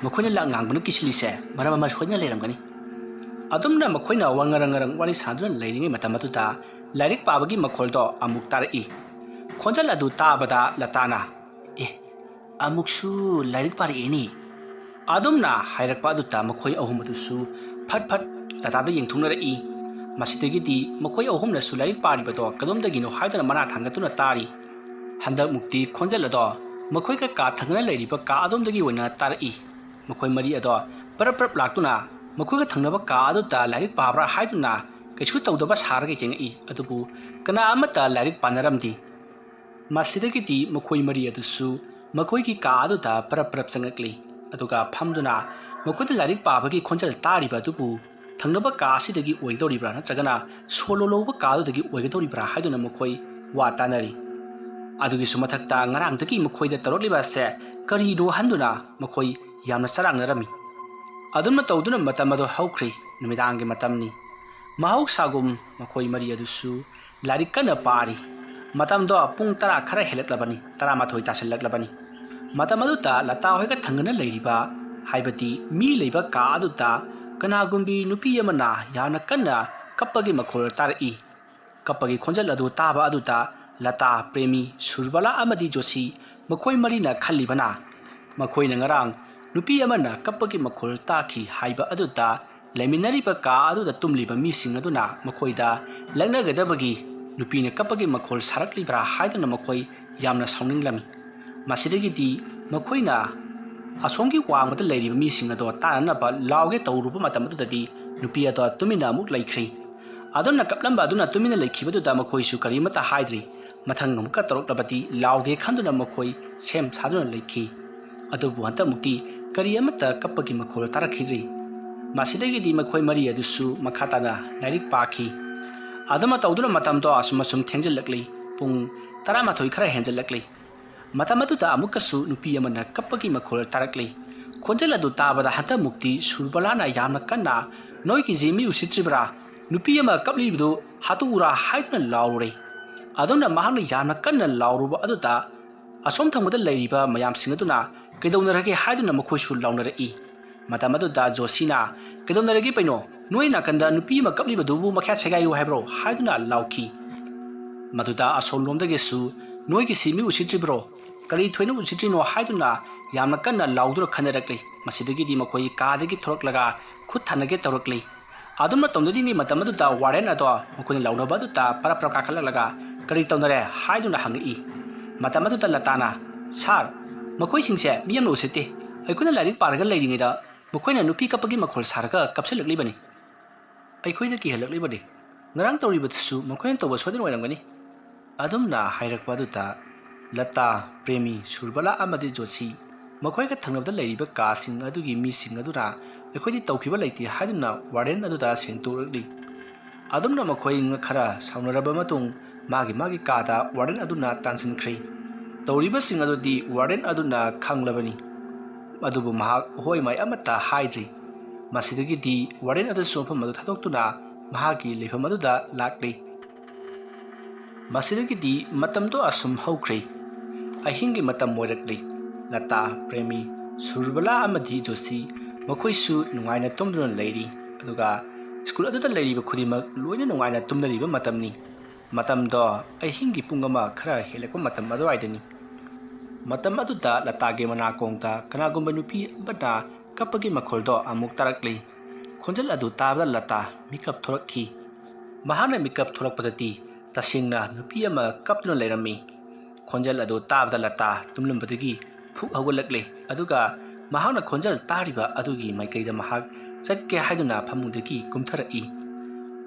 S1: ꯃꯈꯣꯏꯅ ꯂꯪ ꯉꯥꯡꯕꯅ ꯀꯤꯁꯤꯜꯂꯤꯁꯦ ꯃꯔꯝ ꯑꯃ ꯁꯣꯏꯗꯅ ꯂꯩꯔꯝꯒꯅꯤ ꯑꯗꯨꯝꯅ ꯃꯈꯣꯏꯅ ꯋꯥ ꯉꯔꯪ ꯋꯥꯔꯤ ꯁꯥꯗꯨꯅ ꯂꯩꯔꯤꯉꯩ ꯃꯇꯝ ꯑꯗꯨꯗ ꯂꯥꯏꯔꯤꯛ ꯄꯥꯕꯒꯤ ꯃꯈꯣꯜꯗꯣ ꯑꯃꯨꯛ ꯇꯥꯔꯛꯏ ꯈꯣꯟꯖꯦꯜ ꯑꯗꯨ ꯇꯥꯕꯗ ꯂꯇꯥꯅ ꯑꯃꯨꯛꯁꯨ ꯂꯥꯏꯔꯤꯛ ꯄꯥꯔꯛꯑꯦꯅꯤ ꯑꯗꯨꯝꯅ ꯍꯥꯏꯔꯛꯄ ꯑꯗꯨꯗ ꯃꯈꯣꯏ ꯑꯍꯨꯝ ꯑꯗꯨꯁꯨ ꯐꯠ ꯐꯠ ꯂꯇꯥꯗ ꯌꯦꯡꯊꯣꯛꯅꯔꯛꯏ ꯃꯁꯤꯗꯒꯤꯗꯤ ꯃꯈꯣꯏ ꯑꯍꯨꯝꯅꯁꯨ ꯂꯥꯏꯔꯤꯛ ꯄꯥꯔꯤꯕꯗꯣ ꯀꯗꯣꯝꯗꯒꯤꯅꯣ ꯍꯥꯏꯗꯨꯅ ꯃꯅꯥ ꯊꯥꯡꯒꯠꯇꯨꯅ ꯇꯥꯔꯤ ꯍꯟꯗꯛꯃꯨꯛꯇꯤ ꯈꯣꯟꯖꯦꯜ ꯑꯗꯣ ꯃꯈꯣꯏꯒ ꯀꯥ ꯊꯪꯅꯅ ꯂꯩꯔꯤꯕ ꯀꯥ ꯑꯗꯣꯝꯗꯒꯤ ꯑꯣꯏꯅ ꯇꯥꯔꯛꯏ ꯃꯈꯣꯏ ꯃꯔꯤ ꯑꯗꯣ ꯄꯔꯞ ꯂꯥꯛꯇꯨꯅ ꯃꯈꯣꯏꯒ ꯊꯪꯅꯕ ꯀꯥ ꯑꯗꯨꯗ ꯂꯥꯏꯔꯤꯛ ꯄꯥꯕ꯭ꯔꯥ ꯍꯥꯏꯗꯨꯅ ꯀꯩꯁꯨ ꯇꯧꯗꯕ ꯁꯥꯔꯒ ꯌꯦꯡꯉꯛꯏ ꯑꯗꯨꯕꯨ ꯀꯅꯥ ꯑꯃꯠꯇ ꯂꯥꯏꯔꯤꯛ ꯄꯥꯅꯔꯝꯗꯦ ꯃꯁꯤꯗꯒꯤꯗꯤ ꯃꯈꯣꯏ ꯃꯔꯤ ꯑꯗꯨꯁꯨ ꯃꯈꯣꯏꯒꯤ ꯀꯥ ꯑꯗꯨꯗ ꯄꯔꯞ ꯆꯪꯉꯛꯂꯤ ꯑꯗꯨꯒ ꯐꯝꯗꯨꯅ ꯃꯈꯣꯏꯗ ꯂꯥꯏꯔꯤꯛ ꯄꯥꯕꯒꯤ ꯈꯣꯟꯖꯦꯜ ꯇꯥꯔꯤꯕ ꯑꯗꯨꯕꯨ ꯊꯪꯅꯕ ꯀꯥ ꯑꯁꯤꯗꯒꯤ ꯑꯣꯏꯒꯗꯧꯔꯤꯕ꯭ꯔꯥ ꯅꯠꯇ꯭ꯔꯒꯅ ꯁꯣꯂꯣ ꯂꯧꯕ ꯀꯥ ꯑꯗꯨꯗꯒꯤ ꯑꯣꯏꯒꯗꯧꯔꯤꯕ꯭ꯔꯥ ꯍꯥꯏꯗꯨꯅ ꯃꯈꯣꯏ ꯋꯥ ꯇꯥꯅꯔꯤ ꯑꯗꯨꯒꯤꯁꯨ ꯃꯊꯛꯇ ꯉꯔꯥꯡꯗꯒꯤ ꯃꯈꯣꯏꯗ ꯇꯧꯔꯛꯂꯤꯕ ꯑꯁꯦ ꯀꯔꯤꯅꯣ ꯍꯟꯗꯨꯅ ꯃꯈꯣꯏ ꯌꯥꯝꯅ ꯆꯔꯥꯡꯅꯔꯝꯃꯤ ꯑꯗꯨꯝꯅ ꯇꯧꯗꯨꯅ ꯃꯇꯝ ꯑꯗꯨ ꯍꯧꯈ꯭ꯔꯦ ꯅꯨꯃꯤꯗꯥꯡꯒꯤ ꯃꯇꯝꯅꯤ ꯃꯍꯧꯁꯥꯒꯨꯝ ꯃꯈꯣꯏ ꯃꯔꯤ ꯑꯗꯨꯁꯨ ꯂꯥꯏꯔꯤꯛ ꯀꯟꯅ ꯄꯥꯔꯤ ꯃꯇꯝꯗꯣ ꯄꯨꯡ 10 ꯈꯔ ꯍꯦꯜꯂꯛꯂꯕꯅꯤ 11 ꯇꯥꯁꯤꯜꯂꯛꯂꯕꯅꯤ ꯃꯇꯝ ꯑꯗꯨꯗ ꯂꯇꯥ ꯍꯣꯏꯒ ꯊꯪꯅꯅ ꯂꯩꯔꯤꯕ ꯍꯥꯏꯕꯗꯤ ꯃꯤ ꯂꯩꯕ ꯀꯥ ꯑꯗꯨꯗ ꯀꯅꯥꯒꯨꯝꯕꯤ ꯅꯨꯄꯤ ꯑꯃꯅ ꯌꯥꯝꯅ ꯀꯟꯅ ꯀꯞꯄꯒꯤ ꯃꯈꯣꯜ ꯇꯥꯔꯛꯏ ꯀꯞꯄꯒꯤ ꯈꯣꯟꯖꯦꯜ ꯑꯗꯨ ꯇꯥꯕ ꯑꯗꯨꯗ ꯂꯇꯥ ꯄ꯭ꯔꯦꯃꯤ ꯁꯨꯔꯕꯂꯥ ꯑꯃꯗꯤ ꯖꯣꯁꯤ ꯃꯈꯣꯏ ꯃꯔꯤꯅ ꯈꯜꯂꯤꯕꯅ ꯃꯈꯣꯏꯅ ꯉꯔꯥꯡ ꯅꯨꯄꯤ ꯑꯃꯅ ꯀꯞꯄꯒꯤ ꯃꯈꯣꯜ ꯇꯥꯈꯤ ꯍꯥꯏꯕ ꯑꯗꯨꯗ ꯂꯩꯃꯤꯟꯅꯔꯤꯕ ꯀꯥ ꯑꯗꯨꯗ ꯇꯨꯝꯂꯤꯕ ꯃꯤꯁꯤꯡ ꯑꯗꯨꯅ ꯃꯈꯣꯏꯗ ꯂꯛꯅꯒꯗꯕꯒꯤ ꯅꯨꯄꯤꯅ ꯀꯞꯄꯒꯤ ꯃꯈꯣꯜ ꯁꯥꯔꯛꯂꯤꯕ꯭ꯔꯥ ꯍꯥꯏꯗꯨꯅ ꯃꯈꯣꯏ ꯌꯥꯝꯅ ꯁꯥꯎꯅꯤꯡꯂꯝꯃꯤ ꯃꯁꯤꯗꯒꯤꯗꯤ ꯃꯈꯣꯏꯅ ꯑꯁꯣꯝꯒꯤ ꯋꯥꯡꯃꯗ ꯂꯩꯔꯤꯕ ꯃꯤꯁꯤꯡ ꯑꯗꯣ ꯇꯥꯅꯅꯕ ꯂꯥꯎꯒꯦ ꯇꯧꯔꯨꯕ ꯃꯇꯝ ꯑꯗꯨꯗꯗꯤ ꯅꯨꯄꯤ ꯑꯗꯣ ꯇꯨꯃꯤꯟꯅ ꯑꯃꯨꯛ ꯂꯩꯈ꯭ꯔꯦ ꯑꯗꯨꯝꯅ ꯀꯞꯂꯝꯕ ꯑꯗꯨꯅ ꯇꯨꯃꯤꯟꯅ ꯂꯩꯈꯤꯕꯗꯨꯗ ꯃꯈꯣꯏꯁꯨ ꯀꯔꯤꯃꯠꯇ ꯍꯥꯏꯗ꯭ꯔꯤ ꯃꯊꯪ ꯑꯃꯨꯛꯀ ꯇꯧꯔꯛꯂꯕꯗꯤ ꯂꯥꯎꯒꯦ ꯈꯟꯗꯨꯅ ꯃꯈꯣꯏ ꯁꯦꯝ ꯁꯥꯗꯨꯅ ꯂꯩꯈꯤ ꯑꯗꯨꯕꯨ ꯍꯟꯗꯛꯃꯨꯛꯇꯤ ꯀꯔꯤ ꯑꯃꯠꯇ ꯀꯞꯄꯒꯤ ꯃꯈꯣꯜ ꯇꯥꯔꯛꯈꯤꯗ꯭ꯔꯤ ꯃꯁꯤꯗꯒꯤꯗꯤ ꯃꯈꯣꯏ ꯃꯔꯤ ꯑꯗꯨꯁꯨ ꯃꯈꯥ ꯇꯥꯅ ꯂꯥꯏꯔꯤꯛ ꯄꯥꯈꯤ ꯑꯗꯨꯃ ꯇꯧꯗꯨꯅ ꯃꯇꯝꯗꯣ ꯑꯁꯨꯝ ꯊꯦꯡꯖꯤꯜꯂꯛꯂꯤ ꯄꯨꯡ 11 ꯈꯔ ꯍꯦꯟꯖꯤꯜꯂꯛꯂꯤ ꯃꯇꯝ ꯑꯗꯨꯗ ꯑꯃꯨꯛꯀꯁꯨ ꯅꯨꯄꯤ ꯑꯃꯅ ꯀꯞꯄꯒꯤ ꯃꯈꯣꯜ ꯇꯥꯔꯛꯂꯤ ꯈꯣꯟꯖꯦꯜ ꯑꯗꯨ ꯇꯥꯕꯗ ꯍꯟꯗꯛꯃꯨꯛꯇꯤ ꯁꯨꯔꯕꯂꯥꯅ ꯌꯥꯝꯅ ꯀꯟꯅ ꯅꯣꯏꯒꯤꯁꯤ ꯃꯤ ꯎꯁꯤꯠꯇ꯭ꯔꯤꯕ꯭ꯔꯥ ꯅꯨꯄꯤ ꯑꯃ ꯀꯞꯂꯤꯕꯗꯨ ꯍꯥꯠꯇꯣꯛꯎꯔꯥ ꯍꯥꯏꯗꯨꯅ ꯂꯥꯎꯔꯨꯔꯦ ꯑꯗꯨꯅ ꯃꯍꯥꯛꯅ ꯌꯥꯝꯅ ꯀꯟꯅ ꯂꯥꯎꯔꯨꯕ ꯑꯗꯨꯗ ꯑꯁꯣꯝ ꯊꯪꯕꯗ ꯂꯩꯔꯤꯕ ꯃꯌꯥꯝꯁꯤꯡ ꯑꯗꯨꯅ ꯀꯩꯗꯧꯅꯔꯒꯦ ꯍꯥꯏꯗꯨꯅ ꯃꯈꯣꯏꯁꯨ ꯂꯥꯎꯅꯔꯛꯏ ꯃꯇꯝ ꯑꯗꯨꯗ ꯖꯣꯁꯤꯅ ꯀꯩꯗꯧꯅꯔꯒꯦ ꯄꯩꯅꯣ ꯅꯣꯏ ꯅꯥꯀꯟꯗ ꯅꯨꯄꯤ ꯑꯃ ꯀꯞꯂꯤꯕꯗꯨꯕꯨ ꯃꯈ꯭ꯌꯥꯠ ꯁꯦꯒꯥꯏꯌꯨ ꯍꯥꯏꯕ꯭ꯔꯣ ꯍꯥꯏꯗꯨꯅ ꯂꯥꯎꯈꯤ ꯃꯗꯨꯗ ꯑꯁꯣꯝꯂꯣꯝꯗꯒꯤꯁꯨ ꯅꯣꯏꯒꯤꯁꯤ ꯃꯤ ꯎꯁꯤꯠꯇ꯭ꯔꯤꯕ꯭ꯔꯣ ꯀꯔꯤ ꯊꯣꯏꯅ ꯎꯁꯤꯠꯇ꯭ꯔꯤꯅꯣ ꯍꯥꯏꯗꯨꯅ ꯌꯥꯝꯅ ꯀꯟꯅ ꯂꯥꯎꯗꯨꯅ ꯈꯟꯅꯔꯛꯂꯤ ꯃꯁꯤꯗꯒꯤꯗꯤ ꯃꯈꯣꯏ ꯀꯥꯗꯒꯤ ꯊꯣꯔꯛꯂꯒ ꯈꯨꯠ ꯊꯥꯅꯒꯦ ꯇꯧꯔꯛꯂꯤ ꯑꯗꯨꯝ ꯃꯇꯝꯗꯨꯗꯤ ꯃꯇꯝ ꯑꯗꯨꯗ ꯋꯥꯔꯗꯦꯟ ꯑꯗꯣ ꯃꯈꯣꯏꯅ ꯂꯥꯎꯅꯕ ꯑꯗꯨꯗ ꯄꯔꯞ ꯄꯔꯞ ꯀꯥꯈꯠꯂꯛꯂꯒ ꯀꯔꯤ ꯇꯧꯅꯔꯦ ꯍꯥꯏꯗꯨꯅ ꯍꯪꯉꯛꯏ ꯃꯇꯝ ꯑꯗꯨꯗ ꯂꯇꯥꯅ ꯁꯥꯔ ꯃꯈꯣꯏꯁꯤꯡꯁꯦ ꯃꯤ ꯌꯥꯝꯅ ꯎꯁꯤꯠꯇꯦ ꯑꯩꯈꯣꯏꯅ ꯂꯥꯏꯔꯤꯛ ꯄꯥꯔꯒ ꯂꯩꯔꯤꯉꯩꯗ ꯃꯈꯣꯏꯅ ꯅꯨꯄꯤ ꯀꯞꯄꯒꯤ ꯃꯈꯣꯜ ꯁꯥꯔꯒ ꯀꯞꯁꯤꯜꯂꯛꯂꯤꯕꯅꯤ ꯑꯩꯈꯣꯏꯗ ꯀꯤꯍꯜꯂꯛꯂꯤꯕꯅꯤ ꯉꯔꯥꯡ ꯇꯧꯔꯤꯕꯗꯨꯁꯨ ꯃꯈꯣꯏꯅ ꯇꯧꯕ ꯁꯣꯏꯗꯅ ꯑꯣꯏꯔꯝꯒꯅꯤ ꯑꯗꯨꯝꯅ ꯍꯥꯏꯔꯛꯄ ꯑꯗꯨꯗ ꯂꯇꯥ ꯄ꯭ꯔꯦꯃꯤ ꯁꯨꯔꯕꯂꯥ ꯑꯃꯗꯤ ꯖꯣꯁꯤ ꯃꯈꯣꯏꯒ ꯊꯪꯅꯕꯗ ꯂꯩꯔꯤꯕ ꯀꯥꯁꯤꯡ ꯑꯗꯨꯒꯤ ꯃꯤꯁꯤꯡ ꯑꯗꯨꯅ ꯑꯩꯈꯣꯏꯗꯤ ꯇꯧꯈꯤꯕ ꯂꯩꯇꯦ ꯍꯥꯏꯗꯨꯅ ꯋꯥꯔꯗꯦꯟ ꯑꯗꯨꯗ ꯁꯦꯡꯇꯣꯛꯂꯛꯂꯤ ꯑꯗꯨꯝꯅ ꯃꯈꯣꯏ ꯈꯔ ꯁꯥꯎꯅꯔꯕ ꯃꯇꯨꯡ ꯃꯥꯒꯤ ꯀꯥꯗ ꯋꯥꯔꯗꯦꯟ ꯑꯗꯨꯅ ꯇꯥꯟꯁꯤꯟꯈ꯭ꯔꯦ ꯇꯧꯔꯤꯕꯁꯤꯡ ꯑꯗꯨꯗꯤ ꯋꯥꯔꯗꯦꯟ ꯑꯗꯨꯅ ꯈꯪꯂꯕꯅꯤ ꯑꯗꯨꯕꯨ ꯃꯍꯥꯛ ꯍꯣꯏ ꯃꯥꯏ ꯑꯃꯠꯇ ꯍꯥꯏꯗ꯭ꯔꯤ ꯃꯁꯤꯗꯒꯤꯗꯤ ꯋꯥꯔꯗꯦꯟ ꯑꯗꯨꯁꯨ ꯃꯐꯝ ꯑꯗꯨ ꯊꯥꯗꯣꯛꯇꯨꯅ ꯃꯍꯥꯛꯀꯤ ꯂꯩꯐꯝ ꯑꯗꯨꯗ ꯂꯥꯛꯂꯤ ꯃꯁꯤꯗꯒꯤꯗꯤ ꯃꯇꯝꯗꯣ ꯑꯁꯨꯝ ꯍꯧꯈ꯭ꯔꯦ ꯑꯍꯤꯡꯒꯤ ꯃꯇꯝ ꯑꯣꯏꯔꯛꯂꯤ ꯂꯇꯥ ꯄ꯭ꯔꯦꯃꯤ ꯁꯨꯔꯕꯂꯥ ꯑꯃꯗꯤ ꯖꯣꯁꯤ ꯃꯈꯣꯏꯁꯨ ꯅꯨꯡꯉꯥꯏꯅ ꯇꯨꯝꯗꯨꯅ ꯂꯩꯔꯤ ꯑꯗꯨꯒ ꯁ꯭ꯀꯨꯜ ꯑꯗꯨꯗ ꯂꯩꯔꯤꯕ ꯈꯨꯗꯤꯡꯃꯛ ꯂꯣꯏꯅ ꯅꯨꯡꯉꯥꯏꯅ ꯇꯨꯝꯅꯔꯤꯕ ꯃꯇꯝꯅꯤ ꯃꯇꯝꯗꯣ ꯑꯍꯤꯡꯒꯤ ꯄꯨꯡ ꯑꯃ ꯈꯔ ꯍꯦꯜꯂꯛꯄ ꯃꯇꯝ ꯑꯗꯨꯋꯥꯏꯗꯅꯤ ꯃꯇꯝ ꯑꯗꯨꯗ ꯂꯇꯥꯒꯤ ꯃꯅꯥꯀꯣꯡꯗ ꯀꯅꯥꯒꯨꯝꯕ ꯅꯨꯄꯤ ꯑꯃꯅ ꯀꯞꯄꯒꯤ ꯃꯈꯣꯜꯗꯣ ꯑꯃꯨꯛ ꯇꯥꯔꯛꯂꯤ ꯈꯣꯟꯖꯦꯜ ꯑꯗꯨ ꯇꯥꯕꯗ ꯂꯇꯥ ꯃꯤꯀꯞ ꯊꯣꯔꯛꯈꯤ ꯃꯍꯥꯛꯅ ꯃꯤꯀꯞ ꯊꯣꯔꯛꯄꯗꯗꯤ ꯇꯁꯦꯡꯅ ꯅꯨꯄꯤ ꯑꯃ ꯀꯞꯇꯨꯅ ꯂꯩꯔꯝꯃꯤ ꯈꯣꯟꯖꯦꯜ ꯑꯗꯨ ꯇꯥꯕꯗ ꯂꯇꯥ ꯇꯨꯝꯂꯝꯕꯗꯒꯤ ꯐꯨꯛ ꯍꯧꯒꯠꯂꯛꯂꯤ ꯑꯗꯨꯒ ꯃꯍꯥꯛꯅ ꯈꯣꯟꯖꯦꯜ ꯇꯥꯔꯤꯕ ꯑꯗꯨꯒꯤ ꯃꯥꯏꯀꯩꯗ ꯃꯍꯥꯛ ꯆꯠꯀꯦ ꯍꯥꯏꯗꯨꯅ ꯐꯃꯨꯡꯗꯒꯤ ꯀꯨꯝꯊꯔꯛꯏ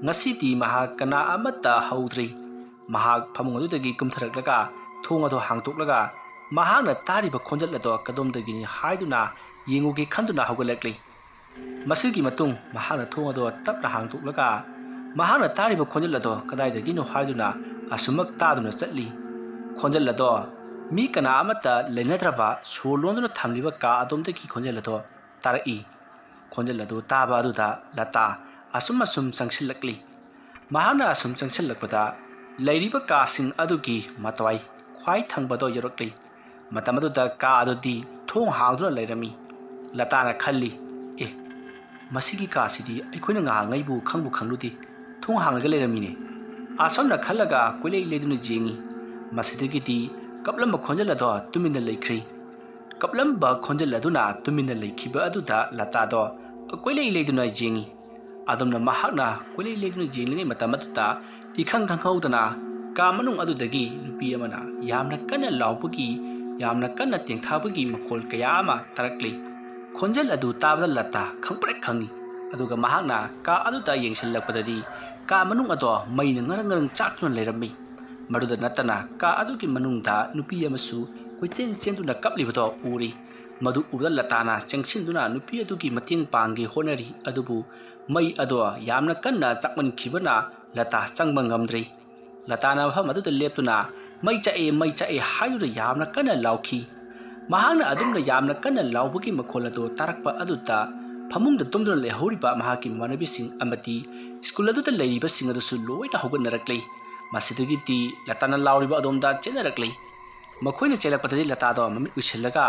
S1: ꯉꯁꯤꯗꯤ ꯃꯍꯥꯛ ꯀꯅꯥ ꯑꯃꯠꯇ ꯍꯧꯗ꯭ꯔꯤ ꯃꯍꯥꯛ ꯐꯃꯨꯡ ꯑꯗꯨꯗꯒꯤ ꯀꯨꯝꯊꯔꯛꯂꯒ ꯊꯣꯡ ꯑꯗꯨ ꯍꯥꯡꯇꯣꯛꯂꯒ ꯃꯍꯥꯛꯅ ꯇꯥꯔꯤꯕ ꯈꯣꯟꯖꯦꯜ ꯑꯗꯣ ꯀꯗꯣꯝꯗꯒꯤꯅꯤ ꯍꯥꯏꯗꯨꯅ ꯌꯦꯡꯉꯨꯒꯦ ꯈꯟꯗꯨꯅ ꯍꯧꯒꯠꯂꯛꯂꯤ ꯃꯁꯤꯒꯤ ꯃꯇꯨꯡ ꯃꯍꯥꯛꯅꯊꯣꯡ ꯑꯗꯣ ꯇꯞꯅ ꯍꯥꯡꯇꯣꯛꯂꯒ ꯃꯍꯥꯛꯅ ꯇꯥꯔꯤꯕ ꯈꯣꯟꯖꯦꯜ ꯑꯗꯣ ꯀꯗꯥꯏꯗꯒꯤꯅꯣ ꯍꯥꯏꯗꯨꯅ ꯑꯁꯨꯃꯛ ꯇꯥꯗꯨꯅ ꯆꯠꯂꯤ ꯈꯣꯟꯖꯦꯜ ꯑꯗꯣ ꯃꯤ ꯀꯅꯥ ꯑꯃꯠꯇ ꯂꯩꯅꯗ꯭ꯔꯕ ꯁꯣꯔ ꯂꯣꯟꯗꯨꯅ ꯊꯝꯂꯤꯕ ꯀꯥ ꯑꯗꯣꯝꯗꯒꯤ ꯈꯣꯟꯖꯦꯜ ꯑꯗꯣ ꯇꯥꯔꯛꯏ ꯈꯣꯟꯖꯦꯜ ꯑꯗꯨ ꯇꯥꯕ ꯑꯗꯨꯗ ꯂꯇꯥ ꯑꯁꯨꯝ ꯆꯪꯁꯤꯜꯂꯛꯂꯤ ꯃꯍꯥꯛꯅ ꯑꯁꯨꯝ ꯆꯪꯁꯤꯜꯂꯛꯄꯗ ꯂꯩꯔꯤꯕ ꯀꯥꯁꯤꯡ ꯑꯗꯨꯒꯤ ꯃꯇꯋꯥꯏ ꯈ꯭ꯋꯥꯏ ꯊꯪꯕꯗꯣ ꯌꯧꯔꯛꯂꯤ ꯃꯇꯝ ꯑꯗꯨꯗ ꯀꯥ ꯑꯗꯨꯗꯤ ꯊꯣꯡ ꯍꯥꯡꯗꯨꯅ ꯂꯩꯔꯝꯃꯤ ꯂꯇꯥꯅ ꯈꯜꯂꯤ ꯑꯦ ꯃꯁꯤꯒꯤ ꯀꯥꯁꯤꯗꯤ ꯑꯩꯈꯣꯏꯅ ꯉꯍꯥꯛꯉꯩꯕꯨ ꯈꯪꯂꯨꯗꯦ ꯊꯣꯡ ꯍꯥꯡꯂꯒ ꯂꯩꯔꯝꯃꯤꯅꯦ ꯑꯁꯣꯝꯅ ꯈꯜꯂꯒ ꯀꯣꯏꯂꯩ ꯂꯩꯗꯨꯅ ꯌꯦꯡꯉꯤ ꯃꯁꯤꯗꯒꯤꯗꯤ ꯀꯞꯂꯝꯕ ꯈꯣꯟꯖꯦꯜ ꯑꯗꯣ ꯇꯨꯃꯤꯟꯅ ꯂꯩꯈ꯭ꯔꯦ ꯀꯞꯂꯝꯕ ꯈꯣꯟꯖꯦꯜ ꯑꯗꯨꯅ ꯇꯨꯃꯤꯟꯅ ꯂꯩꯈꯤꯕ ꯑꯗꯨꯗ ꯂꯇꯥꯗꯣ ꯀꯣꯏꯂꯩ ꯂꯩꯗꯨꯅ ꯌꯦꯡꯉꯤ ꯑꯗꯨꯝꯅ ꯃꯍꯥꯛꯅ ꯀꯣꯏꯂꯩ ꯂꯩꯗꯨꯅ ꯌꯦꯡꯂꯤꯉꯩ ꯃꯇꯝ ꯑꯗꯨꯗ ꯏꯈꯪ ꯈꯪꯍꯧꯗꯅ ꯀꯥ ꯃꯅꯨꯡ ꯑꯗꯨꯗꯒꯤ ꯅꯨꯄꯤ ꯑꯃꯅ ꯌꯥꯝꯅ ꯀꯟꯅ ꯂꯥꯎꯕꯒꯤ ꯌꯥꯝꯅ ꯀꯟꯅ ꯇꯦꯡꯊꯥꯕꯒꯤ ꯃꯈꯣꯜ ꯀꯌꯥ ꯑꯃ ꯇꯥꯔꯛꯂꯤ ꯈꯣꯟꯖꯦꯜ ꯑꯗꯨ ꯇꯥꯕꯗ ꯂꯇꯥ ꯈꯪꯄ꯭ꯔꯦꯛ ꯈꯪꯉꯤ ꯑꯗꯨꯒ ꯃꯍꯥꯛꯅ ꯀꯥ ꯑꯗꯨꯗ ꯌꯦꯡꯁꯤꯜꯂꯛꯄꯗꯗꯤ ꯀꯥ ꯃꯅꯨꯡ ꯑꯗꯣ ꯃꯩꯅ ꯉꯔꯪ ꯆꯥꯛꯇꯨꯅ ꯂꯩꯔꯝꯃꯤ ꯃꯗꯨꯗ ꯅꯠꯇꯅ ꯀꯥ ꯑꯗꯨꯒꯤ ꯃꯅꯨꯡꯗ ꯅꯨꯄꯤ ꯑꯃꯁꯨ ꯀꯣꯏꯆꯦꯟ ꯆꯦꯟꯗꯨꯅ ꯀꯞꯂꯤꯕꯗꯣ ꯎꯔꯤ ꯃꯗꯨ ꯎꯕꯗ ꯂꯇꯥꯅ ꯆꯪꯁꯤꯟꯗꯨꯅ ꯅꯨꯄꯤ ꯑꯗꯨꯒꯤ ꯃꯇꯦꯡ ꯄꯥꯡꯒꯦ ꯍꯣꯠꯅꯔꯤ ꯑꯗꯨꯕꯨ ꯃꯩ ꯑꯗꯣ ꯌꯥꯝꯅ ꯀꯟꯅ ꯆꯥꯛꯃꯟꯈꯤꯕꯅ ꯂꯇꯥ ꯆꯪꯕ ꯉꯝꯗ꯭ꯔꯤ ꯂꯇꯥꯅ ꯃꯐꯝ ꯑꯗꯨꯗ ꯂꯦꯞꯇꯨꯅ ꯃꯩ ꯆꯥꯛꯑꯦ ꯍꯥꯏꯗꯨꯅ ꯌꯥꯝꯅ ꯀꯟꯅ ಲಾꯎꯈꯤ ꯃꯍꯥꯛꯅ ꯑꯗꯨꯝꯅ ꯌꯥꯝꯅ ꯀꯟꯅ ಲಾꯎꯕꯒꯤ ꯃꯈꯣꯜ ꯑꯗꯨ ꯇꯥꯔꯛꯄ ꯑꯗꯨꯗ ꯐꯃꯨꯡꯗ ꯇꯨꯝꯗꯨꯅ ꯂꯩꯍꯧꯔꯤꯕ ꯃꯍꯥꯛꯀꯤ ꯃꯃꯥꯟꯅꯕꯤꯁꯤꯡ ꯑꯃꯗꯤ ꯁ꯭ꯀꯨꯜ ꯑꯗꯨꯗ ꯂꯩꯔꯤꯕꯁꯤꯡ ꯑꯗꯨꯁꯨ ꯂꯣꯏꯅ ꯍꯧꯒꯠꯅꯔꯛꯂꯤ ꯃꯁꯤꯗꯒꯤꯗꯤ ꯂꯇꯥꯅ ꯂꯥꯎꯔꯤꯕ ꯑꯗꯣꯝꯗ ꯆꯦꯟꯅꯔꯛꯂꯤ ꯃꯈꯣꯏꯅ ꯆꯦꯜꯂꯛꯄꯗꯗꯤ ꯂꯇꯥꯗꯣ ꯃꯃꯤꯠ ꯎꯏꯁꯤꯜꯂꯒ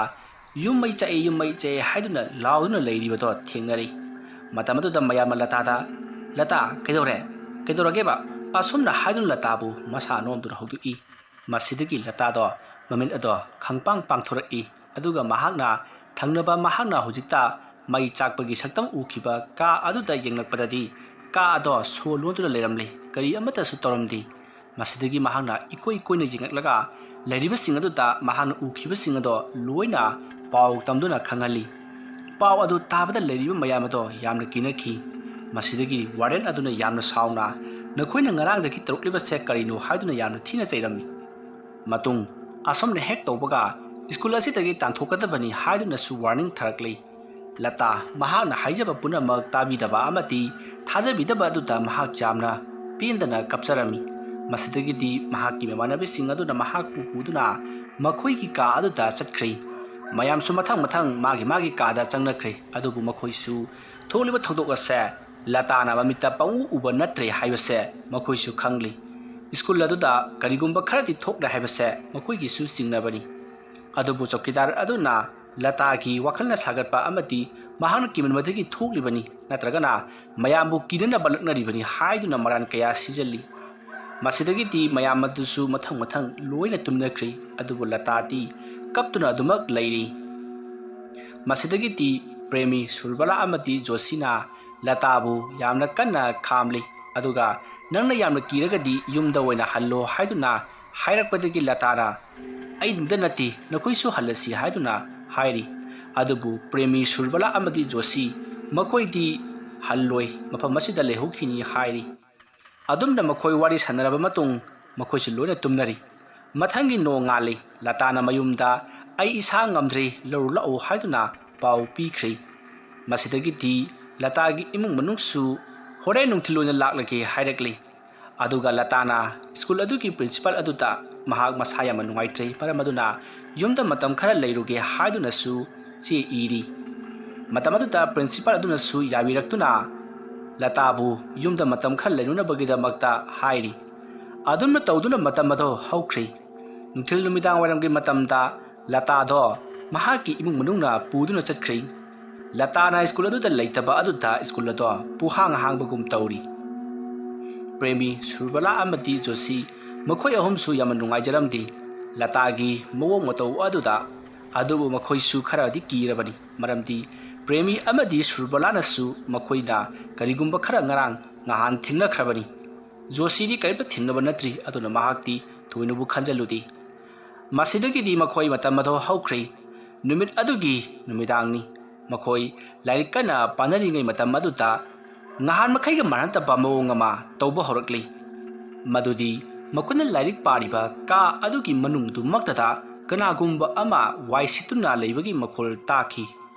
S1: ꯌꯨꯝ ꯃꯩ ꯆꯥꯛꯑꯦ ꯍꯥꯏꯗꯨꯅ ꯂꯥꯎꯗꯨꯅ ꯂꯩꯔꯤꯕꯗꯣ ꯊꯦꯡꯅꯔꯤ ꯃꯇꯝ ꯑꯗꯨꯗ ꯃꯌꯥꯝꯅ ꯂꯇꯥ ꯀꯩꯗꯧꯔꯒꯦꯕ ꯑꯁꯨꯝꯅ ꯍꯥꯏꯗꯨꯅ ꯂꯇꯥꯕꯨ ꯃꯁꯥ ꯅꯣꯝꯗꯨꯅ ꯍꯧꯗꯣꯛꯏ ꯃꯁꯤꯗꯒꯤ ꯂꯇꯥꯗꯣ ꯃꯃꯤꯠ ꯑꯗꯣ ꯈꯪꯄꯥꯡ ꯄꯥꯡꯊꯣꯔꯛꯏ ꯑꯗꯨꯒ ꯃꯍꯥꯛꯅ ꯊꯪꯅꯕ ꯃꯍꯥꯛꯅ ꯍꯧꯖꯤꯛꯇ ꯃꯩ ꯆꯥꯛꯄꯒꯤ ꯁꯛꯇꯝ ꯎꯈꯤꯕ ꯀꯥ ꯑꯗꯨꯗ ꯌꯦꯡꯂꯛꯄꯗꯗꯤ ꯀꯥ ꯑꯗꯣ ꯁꯣꯔ ꯂꯣꯟꯗꯨꯅ ꯂꯩꯔꯝꯂꯤ ꯀꯔꯤ ꯑꯃꯠꯇꯁꯨ ꯇꯧꯔꯝꯗꯦ ꯃꯁꯤꯗꯒꯤ ꯃꯍꯥꯛꯅ ꯏꯀꯣꯏ ꯀꯣꯏꯅ ꯌꯦꯡꯂꯛꯂꯒ ꯂꯩꯔꯤꯕꯁꯤꯡ ꯑꯗꯨꯗ ꯃꯍꯥꯛꯅ ꯎꯈꯤꯕꯁꯤꯡ ꯑꯗꯣ ꯂꯣꯏꯅ ꯄꯥꯎ ꯇꯝꯗꯨꯅ ꯈꯪꯍꯜꯂꯤ ꯄꯥꯎ ꯑꯗꯨ ꯇꯥꯕꯗ ꯂꯩꯔꯤꯕ ꯃꯌꯥꯝ ꯑꯗꯣ ꯌꯥꯝꯅ ꯀꯤꯅꯈꯤ ꯃꯁꯤꯗꯒꯤ ꯋꯥꯔꯗꯦꯟ ꯑꯗꯨꯅ ꯌꯥꯝꯅ ꯁꯥꯎꯅ ꯅꯈꯣꯏꯅ ꯉꯔꯥꯡꯗꯒꯤ ꯇꯧꯔꯛꯂꯤꯕꯁꯦ ꯀꯔꯤꯅꯣ ꯍꯥꯏꯗꯨꯅ ꯌꯥꯝꯅ ꯊꯤꯅ ꯆꯩꯔꯝꯃꯤ ꯃꯇꯨꯡ ꯑꯁꯣꯝꯅ ꯍꯦꯛ ꯇꯧꯕꯒ ꯁ꯭ꯀꯨꯜ ꯑꯁꯤꯗꯒꯤ ꯇꯥꯟꯊꯣꯛꯀꯗꯕꯅꯤ ꯍꯥꯏꯗꯨꯅꯁꯨ ꯋꯥꯔꯅꯤꯡ ꯊꯥꯔꯛꯂꯤ ꯂꯇꯥ ꯃꯍꯥꯛꯅ ꯍꯥꯏꯖꯕ ꯄꯨꯝꯅꯃꯛ ꯇꯥꯕꯤꯗꯕ ꯑꯃꯗꯤ ꯊꯥꯖꯕꯤꯗꯕ ꯑꯗꯨꯗ ꯃꯍꯥꯛ ꯌꯥꯝꯅ ꯄꯦꯟꯗꯅ ꯀꯞꯆꯔꯝꯃꯤ ꯃꯁꯤꯗꯒꯤꯗꯤ ꯃꯍꯥꯛꯀꯤ ꯃꯃꯥꯟꯅꯕꯤꯁꯤꯡ ꯑꯗꯨꯅ ꯃꯍꯥꯛꯄꯨ ꯄꯨꯗꯨꯅ ꯃꯈꯣꯏꯒꯤ ꯀꯥ ꯑꯗꯨꯗ ꯆꯠꯈ꯭ꯔꯦ ꯃꯌꯥꯝꯁꯨ ꯃꯊꯪ ꯃꯥꯒꯤ ꯀꯥꯗ ꯆꯪꯅꯈ꯭ꯔꯦ ꯑꯗꯨꯕꯨ ꯃꯈꯣꯏꯁꯨ ꯊꯣꯛꯂꯤꯕ ꯊꯧꯗꯣꯛ ꯑꯁꯦ ꯂꯇꯥꯅ ꯃꯃꯤꯠꯇ ꯄꯪꯎ ꯎꯕ ꯅꯠꯇ꯭ꯔꯦ ꯍꯥꯏꯕꯁꯦ ꯃꯈꯣꯏꯁꯨ ꯈꯪꯂꯤ ꯁ꯭ꯀꯨꯜ ꯑꯗꯨꯗ ꯀꯔꯤꯒꯨꯝꯕ ꯈꯔꯗꯤ ꯊꯣꯛꯂꯦ ꯍꯥꯏꯕꯁꯦ ꯃꯈꯣꯏꯒꯤꯁꯨ ꯆꯤꯡꯅꯕꯅꯤ ꯑꯗꯨꯕꯨ ꯆꯧꯀꯤꯗꯥꯔ ꯑꯗꯨꯅ ꯂꯇꯥꯒꯤ ꯋꯥꯈꯜꯅ ꯁꯥꯒꯠꯄ ꯑꯃꯗꯤ ꯃꯍꯥꯛꯅ ꯀꯤꯃꯟꯕꯗꯒꯤ ꯊꯣꯛꯂꯤꯕꯅꯤ ꯅꯠꯇ꯭ꯔꯒꯅ ꯃꯌꯥꯝꯕꯨ ꯀꯤꯅꯅꯕ ꯂꯛꯅꯔꯤꯕꯅꯤ ꯍꯥꯏꯗꯨꯅ ꯃꯔꯥꯟ ꯀꯌꯥ ꯁꯤꯖꯜꯂꯤ ꯃꯁꯤꯗꯒꯤꯗꯤ ꯃꯌꯥꯝ ꯑꯗꯨꯁꯨ ꯃꯊꯪ ꯃꯊꯪ ꯂꯣꯏꯅ ꯇꯨꯝꯅꯈ꯭ꯔꯤ ꯑꯗꯨꯕꯨ ꯂꯇꯥꯗꯤ ꯀꯞꯇꯨꯅ ꯑꯗꯨꯃꯛ ꯂꯩꯔꯤ꯫ ꯃꯁꯤꯗꯒꯤꯗꯤ ꯄ꯭ꯔꯦꯃꯤ ꯁꯨꯔꯕꯂꯥ ꯑꯃꯗꯤ ꯖꯣꯁꯤꯅ ꯂꯇꯥꯕꯨ ꯌꯥꯝꯅ ꯀꯟꯅ ꯈꯥꯝꯂꯤ ꯑꯗꯨꯒ ꯅꯪꯅ ꯌꯥꯝꯅ ꯀꯤꯔꯒꯗꯤ ꯌꯨꯝꯗ ꯑꯣꯏꯅ ꯍꯜꯂꯣ ꯍꯥꯏꯗꯨꯅ ꯍꯥꯏꯔꯛꯄꯗꯒꯤ ꯂꯇꯥꯅ ꯑꯩꯗ ꯅꯠꯇꯦ ꯅꯈꯣꯏꯁꯨ ꯍꯜꯂꯁꯤ ꯍꯥꯏꯗꯨꯅ ꯍꯥꯏꯔꯤ ꯑꯗꯨꯕꯨ ꯄ꯭ꯔꯦꯃꯤ ꯁꯨꯔꯕꯂꯥ ꯑꯃꯗꯤ ꯖꯣꯁꯤ ꯃꯈꯣꯏꯗꯤ ꯍꯜꯂꯣꯏ ꯃꯐꯝ ꯑꯁꯤꯗ ꯂꯩꯍꯧꯈꯤꯅꯤ ꯍꯥꯏꯔꯤ꯫ ꯑꯗꯨꯝꯅ ꯃꯈꯣꯏ ꯋꯥꯔꯤ ꯁꯥꯟꯅꯔꯕ ꯃꯇꯨꯡ ꯃꯈꯣꯏꯁꯨ ꯂꯣꯏꯅ ꯇꯨꯝꯅꯔꯤ꯫ ꯃꯊꯪꯒꯤ ꯅꯣꯡ ꯉꯥꯜꯂꯤ ꯂꯇꯥꯅ ꯃꯌꯨꯝꯗ ꯑꯩ ꯏꯁꯥ ꯉꯝꯗ꯭ꯔꯦ ꯂꯧꯔꯨ ꯂꯥꯛꯎ ꯍꯥꯏꯗꯨꯅ ꯄꯥꯎ ꯄꯤꯈ꯭ꯔꯤ꯫ ꯃꯁꯤꯗꯒꯤꯗꯤ ꯂꯇꯥꯒꯤ ꯏꯃꯨꯡ ꯃꯅꯨꯡꯁꯨ ꯍꯣꯔꯦꯟ ꯅꯨꯡꯊꯤꯜ ꯑꯣꯏꯅ ꯂꯥꯛꯂꯒꯦ ꯍꯥꯏꯔꯛꯂꯤ ꯑꯗꯨꯒ ꯂꯇꯥꯅ ꯁ꯭ꯀꯨꯜ ꯑꯗꯨꯒꯤ ꯄ꯭ꯔꯤꯟꯁꯤꯄꯥꯜ ꯑꯗꯨꯗ ꯃꯍꯥꯛ ꯃꯁꯥ ꯌꯥꯝꯅ ꯅꯨꯡꯉꯥꯏꯇ꯭ꯔꯦ ꯃꯔꯝ ꯑꯗꯨꯅ ꯌꯨꯝꯗ ꯃꯇꯝ ꯈꯔ ꯂꯩꯔꯨꯒꯦ ꯍꯥꯏꯗꯨꯅꯁꯨ ꯆꯦ ꯏꯔꯤ꯫ ꯃꯇꯝ ꯑꯗꯨꯗ ꯄ꯭ꯔꯤꯟꯁꯤꯄꯥꯜ ꯑꯗꯨꯅꯁꯨ ꯌꯥꯕꯤꯔꯛꯇꯨꯅ ꯂꯇꯥꯕꯨ ꯌꯨꯝꯗ ꯃꯇꯝ ꯈꯔ ꯂꯩꯔꯨꯅꯕꯒꯤꯗꯃꯛꯇ ꯍꯥꯏꯔꯤ꯫ ꯑꯗꯨꯝꯅ ꯇꯧꯗꯨꯅ ꯃꯇꯝ ꯑꯗꯨ ꯍꯧꯈ꯭ꯔꯤ꯫ ꯅꯨꯡꯊꯤꯜ ꯅꯨꯃꯤꯗꯥꯡ ꯋꯥꯏꯔꯝꯒꯤ ꯃꯇꯝꯗ ꯂꯇꯥꯗꯣ ꯃꯍꯥꯛꯀꯤ ꯏꯃꯨꯡ ꯃꯅꯨꯡꯅ ꯄꯨꯗꯨꯅ ꯆꯠꯈ꯭ꯔꯤ꯫ ꯂꯇꯥꯅ ꯁ꯭ꯀꯨꯜ ꯑꯗꯨꯗ ꯂꯩꯇꯕ ꯑꯗꯨꯗ ꯁ꯭ꯀꯨꯜ ꯑꯗꯣ ꯄꯨꯍꯥꯡ ꯍꯥꯡꯕꯒꯨꯝ ꯇꯧꯔꯤ꯫ ꯄ꯭ꯔꯦꯃꯤ ꯁꯨꯔꯕꯂꯥ ꯑꯃꯗꯤ ꯖꯣꯁꯤ ꯃꯈꯣꯏ ꯑꯍꯨꯝꯁꯨ ꯌꯥꯝꯅ ꯅꯨꯡꯉꯥꯏꯖꯔꯝꯗꯦ ꯂꯇꯥꯒꯤ ꯃꯑꯣꯡ ꯃꯇꯧ ꯑꯗꯨꯗ ꯑꯗꯨꯕꯨ ꯃꯈꯣꯏꯁꯨ ꯈꯔꯗꯤ ꯀꯤꯔꯕꯅꯤ ꯃꯔꯝꯗꯤ ꯄ꯭ꯔꯦꯃꯤ ꯑꯃꯗꯤ ꯁꯨꯔꯕꯂꯥꯅꯁꯨ ꯃꯈꯣꯏꯅ ꯀꯔꯤꯒꯨꯝꯕ ꯈꯔ ꯉꯔꯥꯡ ꯅꯍꯥꯟ ꯊꯦꯡꯅꯈ꯭ꯔꯕꯅꯤ꯫ ꯖꯣꯁꯤꯗꯤ ꯀꯔꯤꯝꯇ ꯊꯦꯡꯅꯕ ꯅꯠꯇ꯭ꯔꯤ ꯑꯗꯨꯅ ꯃꯍꯥꯛꯇꯤ ꯊꯣꯏꯅꯕꯨ ꯈꯟꯖꯜꯂꯨꯗꯦ꯫ ꯃꯁꯤꯗꯒꯤꯗꯤ ꯃꯈꯣꯏ ꯃꯇꯝ ꯑꯗꯨ ꯍꯧꯈ꯭ꯔꯤ꯫ ꯅꯨꯃꯤꯠ ꯑꯗꯨꯒꯤ ꯅꯨꯃꯤꯗꯥꯡꯅꯤ꯫ ꯃꯈꯣꯏ ꯂꯥꯏꯔꯤꯛ ꯀꯟꯅ ꯄꯥꯅꯔꯤꯉꯩ ꯃꯇꯝ ꯑꯗꯨꯗ ꯅꯍꯥꯟ ꯃꯈꯩꯒ ꯃꯥꯟꯅꯗꯕ ꯃꯑꯣꯡ ꯑꯃ ꯇꯧꯕ ꯍꯧꯔꯛꯂꯤ ꯃꯗꯨꯗꯤ ꯃꯈꯣꯏꯅ ꯂꯥꯏꯔꯤꯛ ꯄꯥꯔꯤꯕ ꯀꯥ ꯑꯗꯨꯒꯤ ꯃꯅꯨꯡꯗꯨꯃꯛꯇꯗ ꯀꯅꯥꯒꯨꯝꯕ ꯑꯃ ꯋꯥꯏ ꯁꯤꯠꯇꯨꯅ ꯂꯩꯕꯒꯤ ꯃꯈꯣꯜ ꯇꯥꯈꯤ꯫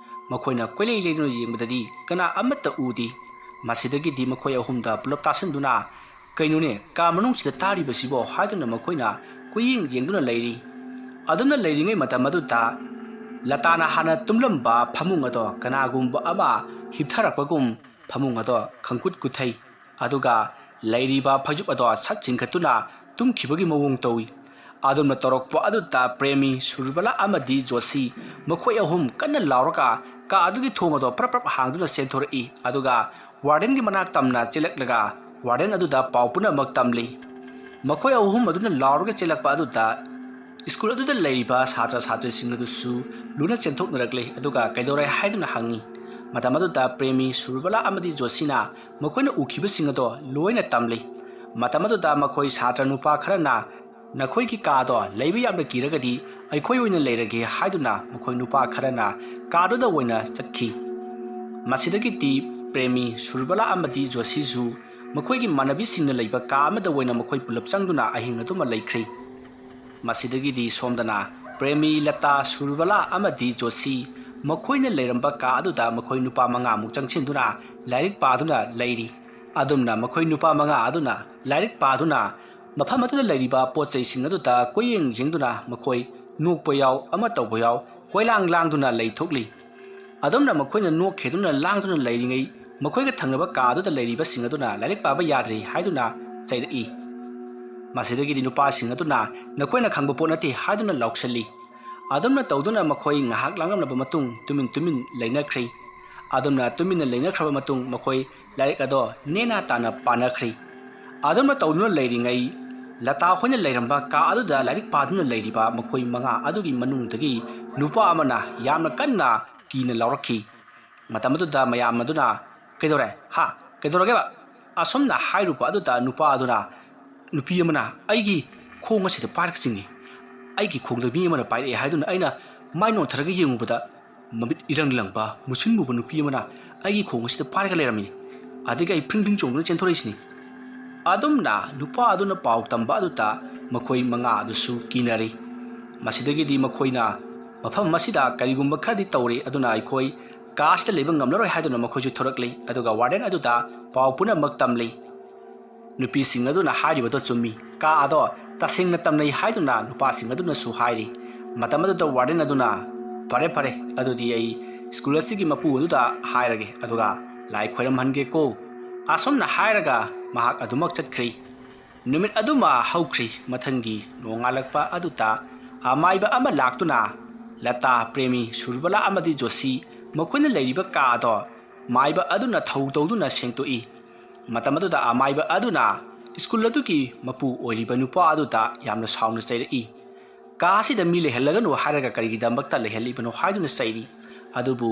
S1: ꯃꯈꯣꯏꯅ ꯀꯣꯏꯂꯩ ꯂꯩꯗꯨꯅ ꯌꯦꯡꯕꯗꯗꯤ ꯀꯅꯥ ꯑꯃꯠꯇ ꯎꯗꯦ꯫ ꯃꯁꯤꯗꯒꯤꯗꯤ ꯃꯈꯣꯏ ꯑꯍꯨꯝꯗ ꯄꯨꯂꯞ ꯇꯥꯁꯤꯟꯗꯨꯅ ꯀꯩꯅꯣꯅꯦ ꯀꯥ ꯃꯅꯨꯡꯁꯤꯗ ꯇꯥꯔꯤꯕꯁꯤꯕꯣ ꯍꯥꯏꯗꯨꯅ ꯃꯈꯣꯏꯅ ꯀꯨꯌꯦꯡ ꯌꯦꯡꯗꯨꯅ ꯂꯩꯔꯤ꯫ ꯑꯗꯨꯝꯅ ꯂꯩꯔꯤꯉꯩ ꯃꯇꯝ ꯑꯗꯨꯗ ꯂꯇꯥꯅ ꯍꯥꯟꯅ ꯇꯨꯝꯂꯝꯕ ꯐꯃꯨꯡ ꯑꯗꯣ ꯀꯅꯥꯒꯨꯝꯕ ꯑꯃ ꯍꯤꯞꯊꯔꯛꯄꯒꯨꯝ ꯐꯃꯨꯡ ꯑꯗꯣ ꯈꯪꯀꯨꯠ ꯀꯨꯠꯊꯩ ꯑꯗꯨꯒ ꯂꯩꯔꯤꯕ ꯐꯩꯖꯨꯞ ꯑꯗꯣ ꯁꯠ ꯆꯤꯡꯈꯠꯇꯨꯅ ꯇꯨꯝꯈꯤꯕꯒꯤ ꯃꯑꯣꯡ ꯇꯧꯏ꯫ ꯑꯗꯨꯝꯅ ꯇꯧꯔꯛꯄ ꯑꯗꯨꯗ ꯄ꯭ꯔꯦꯃꯤ ꯁꯨꯔꯕꯂꯥ ꯑꯃꯗꯤ ꯖꯣꯁꯤ ꯃꯈꯣꯏ ꯑꯍꯨꯝ ꯀꯟꯅ ꯂꯥꯎꯔꯒ ꯀꯥ ꯑꯗꯨꯒꯤ ꯊꯣꯡ ꯑꯗꯣ ꯄ꯭ꯔꯞ ꯄ꯭ꯔꯞ ꯍꯥꯡꯗꯨꯅ ꯆꯦꯟꯊꯣꯔꯛꯏ ꯑꯗꯨꯒ ꯋꯥꯔꯗꯦꯟꯒꯤ ꯃꯅꯥꯛ ꯇꯝꯅ ꯆꯦꯜꯂꯛꯂꯒ ꯋꯥꯔꯗꯦꯟ ꯑꯗꯨꯗ ꯄꯥꯎ ꯄꯨꯝꯅꯃꯛ ꯇꯝꯂꯤ꯫ ꯃꯈꯣꯏ ꯑꯍꯨꯝ ꯑꯗꯨꯅ ꯂꯥꯎꯔꯒ ꯆꯦꯜꯂꯛꯄ ꯑꯗꯨꯗ ꯁ꯭ꯀꯨꯜ ꯑꯗꯨꯗ ꯂꯩꯔꯤꯕ ꯁꯥꯇ꯭ꯔ ꯁꯥꯇ꯭ꯔꯤꯁꯤꯡ ꯑꯗꯨꯁꯨ ꯂꯣꯏꯅ ꯆꯦꯟꯊꯣꯛꯅꯔꯛꯂꯤ ꯑꯗꯨꯒ ꯀꯩꯗꯧꯔꯦ ꯍꯥꯏꯗꯨꯅ ꯍꯪꯉꯤ꯫ ꯃꯇꯝ ꯑꯗꯨꯗ ꯄ꯭ꯔꯦꯃꯤ ꯁꯨꯔꯕꯂꯥ ꯑꯃꯗꯤ ꯖꯣꯁꯤꯅ ꯃꯈꯣꯏꯅ ꯎꯈꯤꯕꯁꯤꯡ ꯑꯗꯣ ꯂꯣꯏꯅ ꯇꯝꯂꯤ꯫ ꯃꯇꯝ ꯑꯗꯨꯗ ꯃꯈꯣꯏ ꯁꯥꯇ꯭ꯔ ꯅꯨꯄꯥ ꯈꯔꯅ ꯅꯈꯣꯏꯒꯤ ꯀꯥꯗꯣ ꯂꯩꯕ ꯌꯥꯝꯅ ꯀꯤꯔꯒꯗꯤ ꯑꯩꯈꯣꯏ ꯑꯣꯏꯅ ꯂꯩꯔꯒꯦ ꯍꯥꯏꯗꯨꯅ ꯃꯈꯣꯏ ꯅꯨꯄꯥ ꯈꯔꯅ ꯀꯥꯗꯨꯗ ꯑꯣꯏꯅ ꯆꯠꯈꯤ꯫ ꯃꯁꯤꯗꯒꯤꯗꯤ ꯄ꯭ꯔꯦꯃꯤ ꯁꯨꯔꯕꯂꯥ ꯑꯃꯗꯤ ꯖꯣꯁꯤꯁꯨ ꯃꯈꯣꯏꯒꯤ ꯃꯥꯟꯅꯕꯤꯁꯤꯡꯅ ꯂꯩꯕ ꯀꯥ ꯑꯃꯗ ꯑꯣꯏꯅ ꯃꯈꯣꯏ ꯄꯨꯂꯞ ꯆꯪꯗꯨꯅ ꯑꯍꯤꯡ ꯑꯗꯨꯃ ꯂꯩꯈ꯭ꯔꯤ꯫ ꯃꯁꯤꯗꯒꯤꯗꯤ ꯁꯣꯝꯗꯅ ꯄ꯭ꯔꯦꯃꯤ ꯂꯇꯥ ꯁꯨꯔꯕꯂꯥ ꯑꯃꯗꯤ ꯖꯣꯁꯤ ꯃꯈꯣꯏꯅ ꯂꯩꯔꯝꯕ ꯀꯥ ꯑꯗꯨꯗ ꯃꯈꯣꯏ ꯅꯨꯄꯥ ꯃꯉꯥꯃꯨꯛ ꯆꯪꯁꯤꯟꯗꯨꯅ ꯂꯥꯏꯔꯤꯛ ꯄꯥꯗꯨꯅ ꯂꯩꯔꯤ꯫ ꯑꯗꯨꯝꯅ ꯃꯈꯣꯏ ꯅꯨꯄꯥ ꯃꯉꯥ ꯑꯗꯨꯅ ꯂꯥꯏꯔꯤꯛ ꯄꯥꯗꯨꯅ ꯃꯐꯝ ꯑꯗꯨꯗ ꯂꯩꯔꯤꯕ ꯄꯣꯠ ꯆꯩꯁꯤꯡ ꯑꯗꯨꯗ ꯀꯣꯏꯌꯦꯡ ꯌꯦꯡꯗꯨꯅ ꯃꯈꯣꯏ ꯅꯣꯛꯄ ꯌꯥꯎ ꯑꯃ ꯇꯧꯕ ꯌꯥꯎ ꯀꯣꯏꯂꯥꯡ ꯂꯥꯡꯗꯨꯅ ꯂꯩꯊꯣꯛꯂꯤ꯫ ꯑꯗꯨꯝꯅ ꯃꯈꯣꯏꯅ ꯅꯣꯛꯈꯦꯗꯨꯅ ꯂꯥꯡꯗꯨꯅ ꯂꯩꯔꯤꯉꯩ ꯃꯈꯣꯏꯒ ꯊꯪꯅꯕ ꯀꯥ ꯑꯗꯨꯗ ꯂꯩꯔꯤꯕꯁꯤꯡ ꯑꯗꯨꯅ ꯂꯥꯏꯔꯤꯛ パꯕ ꯌꯥꯗ꯭ꯔꯦ ꯍꯥꯏꯗꯨꯅ ꯆꯩꯔꯛꯏ꯫ ꯃꯁꯤꯗꯒꯤꯗꯤ ꯅꯨꯄꯥꯁꯤꯡ ꯑꯗꯨꯅ ꯅꯈꯣꯏꯅ ꯈꯪꯕ ꯄꯣꯠ ꯅꯠꯇꯦ ꯍꯥꯏꯗꯨꯅ ꯂꯥꯎꯁꯜꯂꯤ꯫ ꯑꯗꯨꯝꯅ ꯇꯧꯗꯨꯅ ꯃꯈꯣꯏ ꯉꯥꯏꯍꯥꯛ ꯂꯥꯡꯂꯝꯂꯕ ꯃꯇꯨꯡ ꯇꯨꯃꯤꯟ ꯂꯩꯅꯈ꯭ꯔꯤ꯫ ꯑꯗꯨꯝꯅ ꯇꯨꯃꯤꯟꯅ ꯂꯩꯅꯈ꯭ꯔꯕ ꯃꯇꯨꯡ ꯃꯈꯣꯏ ꯂꯥꯏꯔꯤꯛ ꯑꯗꯣ ꯅꯦꯅꯥ ꯇꯥꯅ ꯄꯥꯅꯈ꯭ꯔꯤ꯫ ꯑꯗꯨꯝꯅ ꯇꯧꯗꯨꯅ ꯂꯩꯔꯤꯉꯩ ꯂꯇꯥ ꯍꯣꯏꯅ ꯂꯩꯔꯝꯕ ꯀꯥ ꯑꯗꯨꯗ ꯂꯥꯏꯔꯤꯛ ꯄꯥꯗꯨꯅ ꯂꯩꯔꯤꯕ ꯃꯈꯣꯏ ꯃꯉꯥ ꯑꯗꯨꯒꯤ ꯃꯅꯨꯡꯗꯒꯤ ꯅꯨꯄꯥ ꯑꯃꯅ ꯌꯥꯝꯅ ꯀꯟꯅ ꯀꯤꯅ ꯂꯥꯎꯔꯛꯈꯤ꯫ ꯃꯇꯝ ꯑꯗꯨꯗ ꯃꯌꯥꯝ ꯑꯗꯨꯅ ꯀꯩꯗꯧꯔꯦ ꯍꯥ ꯀꯩꯗꯧꯔꯒꯦꯕ ꯑꯁꯨꯝꯅ ꯍꯥꯏꯔꯨꯕ ꯑꯗꯨꯗ ꯅꯨꯄꯥ ꯑꯗꯨꯅ ꯅꯨꯄꯤ ꯑꯃꯅ ꯑꯩꯒꯤ ꯈꯣꯡ ꯑꯁꯤꯗ ꯄꯥꯏꯔꯒ ꯆꯤꯡꯏ ꯑꯩꯒꯤ ꯈꯣꯡꯗ ꯃꯤ ꯑꯃꯅ ꯄꯥꯏꯔꯛꯑꯦ ꯍꯥꯏꯗꯨꯅ ꯑꯩꯅ ꯃꯥꯏ ꯅꯣꯟꯊꯔꯒ ꯌꯦꯡꯉꯨꯕꯗ ꯃꯃꯤꯠ ꯏꯔꯪ ꯂꯪꯕ ꯃꯨꯁꯤꯟ ꯃꯨꯕ ꯅꯨꯄꯤ ꯑꯃꯅ ꯑꯩꯒꯤ ꯈꯣꯡ ꯑꯁꯤꯗ ꯄꯥꯏꯔꯒ ꯂꯩꯔꯝꯃꯤꯅꯤ ꯑꯗꯒꯤ ꯑꯩ ꯐ꯭ꯔꯤꯡ ꯆꯣꯡꯗꯨꯅ ꯆꯦꯟꯊꯣꯔꯛꯏꯁꯤꯅꯤ꯫ ꯑꯗꯨꯝꯅ ꯅꯨꯄꯥ ꯑꯗꯨꯅ ꯄꯥꯎ ꯇꯝꯕ ꯑꯗꯨꯗ ꯃꯈꯣꯏ ꯃꯉꯥ ꯑꯗꯨꯁꯨ ꯀꯤꯅꯔꯤ꯫ ꯃꯁꯤꯗꯒꯤꯗꯤ ꯃꯈꯣꯏꯅ ꯃꯐꯝ ꯑꯁꯤꯗ ꯀꯔꯤꯒꯨꯝꯕ ꯈꯔꯗꯤ ꯇꯧꯔꯤ ꯑꯗꯨꯅ ꯑꯩꯈꯣꯏ ꯀꯥꯁꯤꯗ ꯂꯩꯕ ꯉꯝꯂꯔꯣꯏ ꯍꯥꯏꯗꯨꯅ ꯃꯈꯣꯏꯁꯨ ꯊꯣꯔꯛꯂꯤ ꯑꯗꯨꯒ ꯋꯥꯔꯗꯦꯟ ꯑꯗꯨꯗ ꯄꯥꯎ ꯄꯨꯝꯅꯃꯛ ꯇꯝꯂꯤ꯫ ꯅꯨꯄꯤꯁꯤꯡ ꯑꯗꯨꯅ ꯍꯥꯏꯔꯤꯕꯗꯣ ꯆꯨꯝꯃꯤ ꯀꯥ ꯑꯗꯣ ꯇꯁꯦꯡꯅ ꯇꯝꯅꯩ ꯍꯥꯏꯗꯨꯅ ꯅꯨꯄꯥꯁꯤꯡ ꯑꯗꯨꯅꯁꯨ ꯍꯥꯏꯔꯤ꯫ ꯃꯇꯝ ꯑꯗꯨꯗ ꯋꯥꯔꯗꯦꯟ ꯑꯗꯨꯅ ꯐꯔꯦ ꯑꯗꯨꯗꯤ ꯑꯩ ꯁ꯭ꯀꯨꯜ ꯑꯁꯤꯒꯤ ꯃꯄꯨ ꯑꯗꯨꯗ ꯍꯥꯏꯔꯒꯦ ꯑꯗꯨꯒ ꯂꯥꯏ ꯈꯣꯏꯔꯝꯍꯟꯒꯦꯀꯣ ꯑꯁꯨꯝꯅ ꯍꯥꯏꯔꯒ ꯃꯍꯥꯛ ꯑꯗꯨꯃꯛ ꯆꯠꯈ꯭ꯔꯤ꯫ ꯅꯨꯃꯤꯠ ꯑꯗꯨꯃ ꯍꯧꯈ꯭ꯔꯤ꯫ ꯃꯊꯪꯒꯤ ꯅꯣꯡꯉꯥꯜꯂꯛꯄ ꯑꯗꯨꯗ ꯑꯃꯥꯏꯕ ꯑꯃ ꯂꯥꯛꯇꯨꯅ ꯂꯇꯥ ꯄ꯭ꯔꯦꯃꯤ ꯁꯨꯔꯕꯂꯥ ꯑꯃꯗꯤ ꯖꯣꯁꯤ ꯃꯈꯣꯏꯅ ꯂꯩꯔꯤꯕ ꯀꯥ ꯑꯗꯣ ꯃꯥꯏꯕ ꯑꯗꯨꯅ ꯊꯧ ꯇꯧꯗꯨꯅ ꯁꯦꯡꯗꯣꯛꯏ꯫ ꯃꯇꯝ ꯑꯗꯨꯗ ꯑꯃꯥꯏꯕ ꯑꯗꯨꯅ ꯁ꯭ꯀꯨꯜ ꯑꯗꯨꯒꯤ ꯃꯄꯨ ꯑꯣꯏꯔꯤꯕ ꯅꯨꯄꯥ ꯑꯗꯨꯗ ꯌꯥꯝꯅ ꯁꯥꯎꯅ ꯆꯩꯔꯛꯏ꯫ ꯀꯥꯁꯤꯗ ꯃꯤ ꯂꯩꯍꯜꯂꯒꯅꯨ ꯍꯥꯏꯔꯒ ꯀꯔꯤꯒꯤꯗꯃꯛꯇ ꯂꯩꯍꯜꯂꯤꯕꯅꯣ ꯍꯥꯏꯗꯨꯅ ꯆꯩꯔꯤ꯫ ꯑꯗꯨꯕꯨ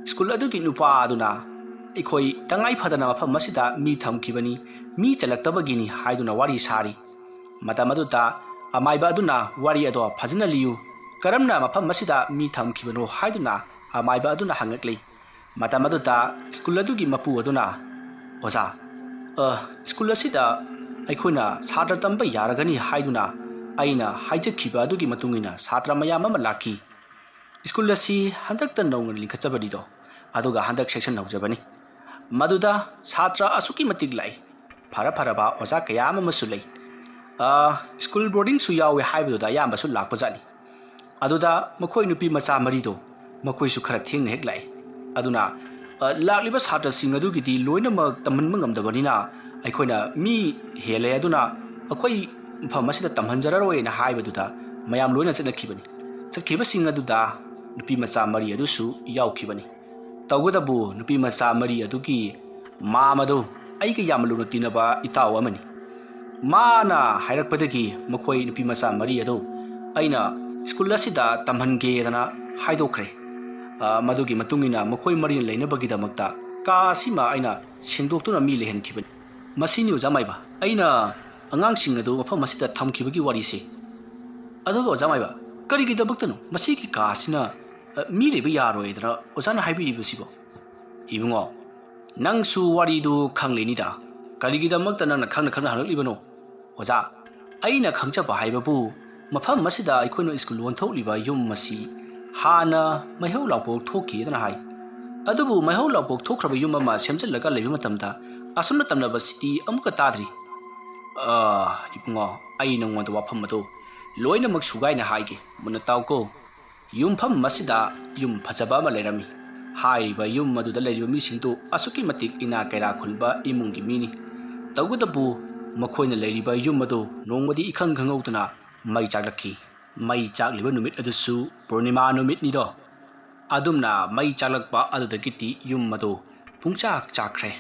S1: ꯁ꯭ꯀꯨꯜ ꯑꯗꯨꯒꯤ ꯅꯨꯄꯥ ꯑꯗꯨꯅ ꯑꯩꯈꯣꯏ ꯇꯉꯥꯏ ꯐꯗꯅ ꯃꯐꯝ ꯑꯁꯤꯗ ꯃꯤ ꯊꯝꯈꯤꯕꯅꯤ, ꯃꯤ ꯆꯜꯂꯛꯇꯕꯒꯤꯅꯤ ꯍꯥꯏꯗꯨꯅ ꯋꯥꯔꯤ ꯁꯥꯔꯤ꯫ ꯃꯇꯝ ꯑꯗꯨꯗ ꯑꯃꯥꯏꯕ ꯑꯗꯨꯅ ꯋꯥꯔꯤ ꯑꯗꯣ ꯐꯖꯅ ꯂꯤꯌꯨ, ꯀꯔꯝꯅ ꯃꯐꯝ ꯑꯁꯤꯗ ꯃꯤ ꯊꯝꯈꯤꯕꯅꯣ ꯍꯥꯏꯗꯨꯅ ꯑꯃꯥꯏꯕ ꯑꯗꯨꯅ ꯍꯪꯉꯛꯂꯤ꯫ ꯃꯇꯝ ꯑꯗꯨꯗ ꯁ꯭ꯀꯨꯜ ꯑꯗꯨꯒꯤ ꯃꯄꯨ ꯑꯗꯨꯅ, ꯑꯣꯖꯥ, ꯁ꯭ꯀꯨꯜ ꯑꯁꯤꯗ ꯑꯩꯈꯣꯏꯅ ꯁꯥꯇ꯭ꯔ ꯇꯝꯕ ꯌꯥꯔꯒꯅꯤ ꯍꯥꯏꯗꯨꯅ ꯑꯩꯅ ꯍꯥꯏꯖꯈꯤꯕ ꯑꯗꯨꯒꯤ ꯃꯇꯨꯡꯏꯟꯅ ꯁꯥꯇ꯭ꯔ ꯃꯌꯥꯝ ꯑꯃ ꯂꯥꯛꯈꯤ꯫ ꯁ꯭ꯀꯨꯜ ꯑꯁꯤ ꯍꯟꯗꯛꯇ ꯅꯧꯅ ꯂꯤꯡꯈꯠꯆꯕꯅꯤꯗꯣ, ꯑꯗꯨꯒ ꯍꯟꯗꯛ ꯁꯦꯛꯁꯟ ꯍꯧꯖꯕꯅꯤ꯫ ꯃꯗꯨꯗ ꯁꯥꯇ꯭ꯔ ꯑꯁꯨꯛꯀꯤ ꯃꯇꯤꯛ ꯂꯥꯛꯏ꯫ ꯐꯔꯕ ꯑꯣꯖꯥ ꯀꯌꯥ ꯑꯃꯁꯨ ꯂꯩ꯫ ꯁ꯭ꯀꯨल ꯕꯣꯔꯗꯤꯡꯁꯨ ꯌꯥꯎꯋꯦ ꯍꯥꯏꯕꯗꯨꯗ ꯑꯌꯥꯝꯕꯁꯨ ꯂꯥꯛꯄꯖꯥꯠꯅꯤ꯫ ꯑꯗꯨꯗ ꯃꯈꯣꯏ ꯅꯨꯄꯤ ꯃꯆꯥ ꯃꯔꯤꯗꯣ ꯃꯈꯣꯏꯁꯨ ꯈꯔ ꯊꯦꯡꯅ ꯍꯦꯛ ꯂꯥꯛꯏ꯫ ꯑꯗꯨꯅ ꯂꯥꯛꯂꯤꯕ ꯁꯥꯇ꯭ꯔꯁꯤꯡ ꯑꯗꯨꯒꯤꯗꯤ ꯂꯣꯏꯅꯃꯛ ꯇꯝꯍꯟꯕ ꯉꯝꯗꯕꯅꯤꯅ ꯑꯩꯈꯣꯏꯅ ꯃꯤ ꯍꯦꯜꯂꯦ, ꯑꯗꯨꯅ ꯑꯩꯈꯣꯏ ꯃꯐꯝ ꯑꯁꯤꯗ ꯇꯝꯍꯟꯖꯔꯔꯣꯏꯅ ꯍꯥꯏꯕꯗꯨꯗ ꯃꯌꯥꯝ ꯂꯣꯏꯅ ꯆꯠꯅꯈꯤꯕꯅꯤ꯫ ꯆꯠꯈꯤꯕꯁꯤꯡ ꯑꯗꯨꯗ ꯅꯨꯄꯤ ꯃꯆꯥ ꯃꯔꯤ ꯑꯗꯨꯁꯨ ꯌꯥꯎꯈꯤꯕꯅꯤ꯫ ꯇꯧꯕꯇꯕꯨ ꯅꯨꯄꯤ ꯃꯆꯥ ꯃꯔꯤ ꯑꯗꯨꯒꯤ ꯃꯥꯃꯗꯣ ꯑꯩꯒ ꯌꯥꯝꯅ ꯂꯨꯅ ꯇꯤꯟꯅꯕ ꯏꯇꯥꯎ ꯑꯃꯅꯤ꯫ ꯃꯥꯅ ꯍꯥꯏꯔꯛꯄꯗꯒꯤ ꯃꯈꯣꯏ ꯅꯨꯄꯤ ꯃꯆꯥ ꯃꯔꯤ ꯑꯗꯨ ꯑꯩꯅ ꯁ꯭ꯀꯨꯜ ꯑꯁꯤꯗ ꯇꯝꯍꯟꯒꯦꯗꯅ ꯍꯥꯏꯗꯣꯛꯈ꯭ꯔꯦ꯫ ꯃꯗꯨꯒꯤ ꯃꯇꯨꯡꯏꯟꯅ ꯃꯈꯣꯏ ꯃꯔꯤꯅ ꯂꯩꯅꯕꯒꯤꯗꯃꯛꯇ ꯀꯥ ꯑꯁꯤꯃ ꯑꯩꯅ ꯁꯦꯡꯗꯣꯛꯇꯨꯅ ꯃꯤ ꯂꯩꯍꯟꯈꯤꯕꯅꯤ꯫ ꯃꯁꯤꯅꯤ ꯑꯣꯖꯥ ꯃꯥꯏꯕ ꯑꯩꯅ ꯑꯉꯥꯡꯁꯤꯡ ꯑꯗꯨ ꯃꯐꯝ ꯑꯁꯤꯗ ꯊꯝꯈꯤꯕꯒꯤ ꯋꯥꯔꯤꯁꯦ꯫ ꯑꯗꯨꯒ ꯑꯣꯖꯥ ꯃꯥꯏꯕ, ꯀꯔꯤꯒꯤꯗꯃꯛꯇꯅꯣ ꯃꯁꯤꯒꯤ ꯀꯥ ꯑꯁꯤꯅ ꯃꯤ ꯂꯩꯕ ꯌꯥꯔꯣꯏꯗꯅ ꯑꯣꯖꯥꯅ ꯍꯥꯏꯕꯤꯔꯤꯕꯁꯤꯕꯣ? ꯏꯕꯨꯡꯉꯣ, ꯅꯪꯁꯨ ꯋꯥꯔꯤꯗꯨ ꯈꯪꯂꯤꯅꯤꯗ, ꯀꯔꯤꯒꯤꯗꯃꯛꯇ ꯅꯪꯅ ꯈꯪꯅ ꯍꯪꯂꯛꯂꯤꯕꯅꯣ? ꯑꯣꯖꯥ, ꯑꯩꯅ ꯈꯪꯖꯕ ꯍꯥꯏꯕꯕꯨ ꯃꯐꯝ ꯑꯁꯤꯗ ꯑꯩꯈꯣꯏꯅ ꯁ꯭ꯀꯨꯜ ꯑꯣꯟꯊꯣꯛꯂꯤꯕ ꯌꯨꯝ ꯑꯁꯤ ꯍꯥꯟꯅ ꯃꯩꯍꯧ ꯂꯥꯡꯄꯣꯛ ꯊꯣꯛꯈꯤꯗꯅ ꯍꯥꯏ꯫ ꯑꯗꯨꯕꯨ ꯃꯩꯍꯧ ꯂꯥꯡꯄꯣꯛ ꯊꯣꯛꯈ꯭ꯔꯕ ꯌꯨꯝ ꯑꯃ ꯁꯦꯝꯖꯤꯜꯂꯒ ꯂꯩꯕ ꯃꯇꯝꯗ ꯑꯁꯨꯝꯅ ꯇꯝꯅꯕꯁꯤꯗꯤ ꯑꯃꯨꯛꯀ ꯇꯥꯗ꯭ꯔꯤ꯫ ꯏꯕꯨꯡꯉꯣ, ꯑꯩ ꯅꯉꯣꯟꯗ ꯋꯥꯐꯝ ꯑꯗꯨ ꯂꯣꯏꯅꯃꯛ ꯁꯨꯒꯥꯏꯅ ꯍꯥꯏꯒꯦ, ꯃꯨꯟꯅ ꯇꯥꯎꯀꯣ꯫ ꯌꯨꯝꯐꯝ ꯑꯁꯤꯗ ꯌꯨꯝ ꯐꯖꯕ ꯑꯃ ꯂꯩꯔꯝꯃꯤ꯫ ꯍꯥꯏꯔꯤꯕ ꯌꯨꯝ ꯑꯗꯨꯗ ꯂꯩꯔꯤꯕ ꯃꯤꯁꯤꯡꯗꯨ ꯑꯁꯨꯛꯀꯤ ꯃꯇꯤꯛ ꯏꯅꯥ ꯀꯩꯔꯥ ꯈꯨꯟꯕ ꯏꯃꯨꯡꯒꯤ ꯃꯤꯅꯤ꯫ ꯇꯧꯕꯇꯕꯨ ꯃꯈꯣꯏꯅ ꯂꯩꯔꯤꯕ ꯌꯨꯝ ꯑꯗꯨ ꯅꯣꯡꯃꯗꯤ ꯏꯈꯪ ꯈꯪꯍꯧꯗꯅ ꯃꯩ ꯆꯥꯛꯂꯛꯈꯤ꯫ ꯃꯩ ꯆꯥꯛꯂꯤꯕ ꯅꯨꯃꯤꯠ ꯑꯗꯨꯁꯨ ꯄꯨꯔꯅꯤꯃꯥ ꯅꯨꯃꯤꯠꯅꯤꯗꯣ꯫ ꯑꯗꯨꯝꯅ ꯃꯩ ꯆꯥꯛꯂꯛꯄ ꯑꯗꯨꯗꯒꯤꯗꯤ ꯌꯨꯝ ꯑꯗꯨ ꯄꯨꯡꯆꯥꯛ ꯆꯥꯛꯈ꯭ꯔꯦ꯫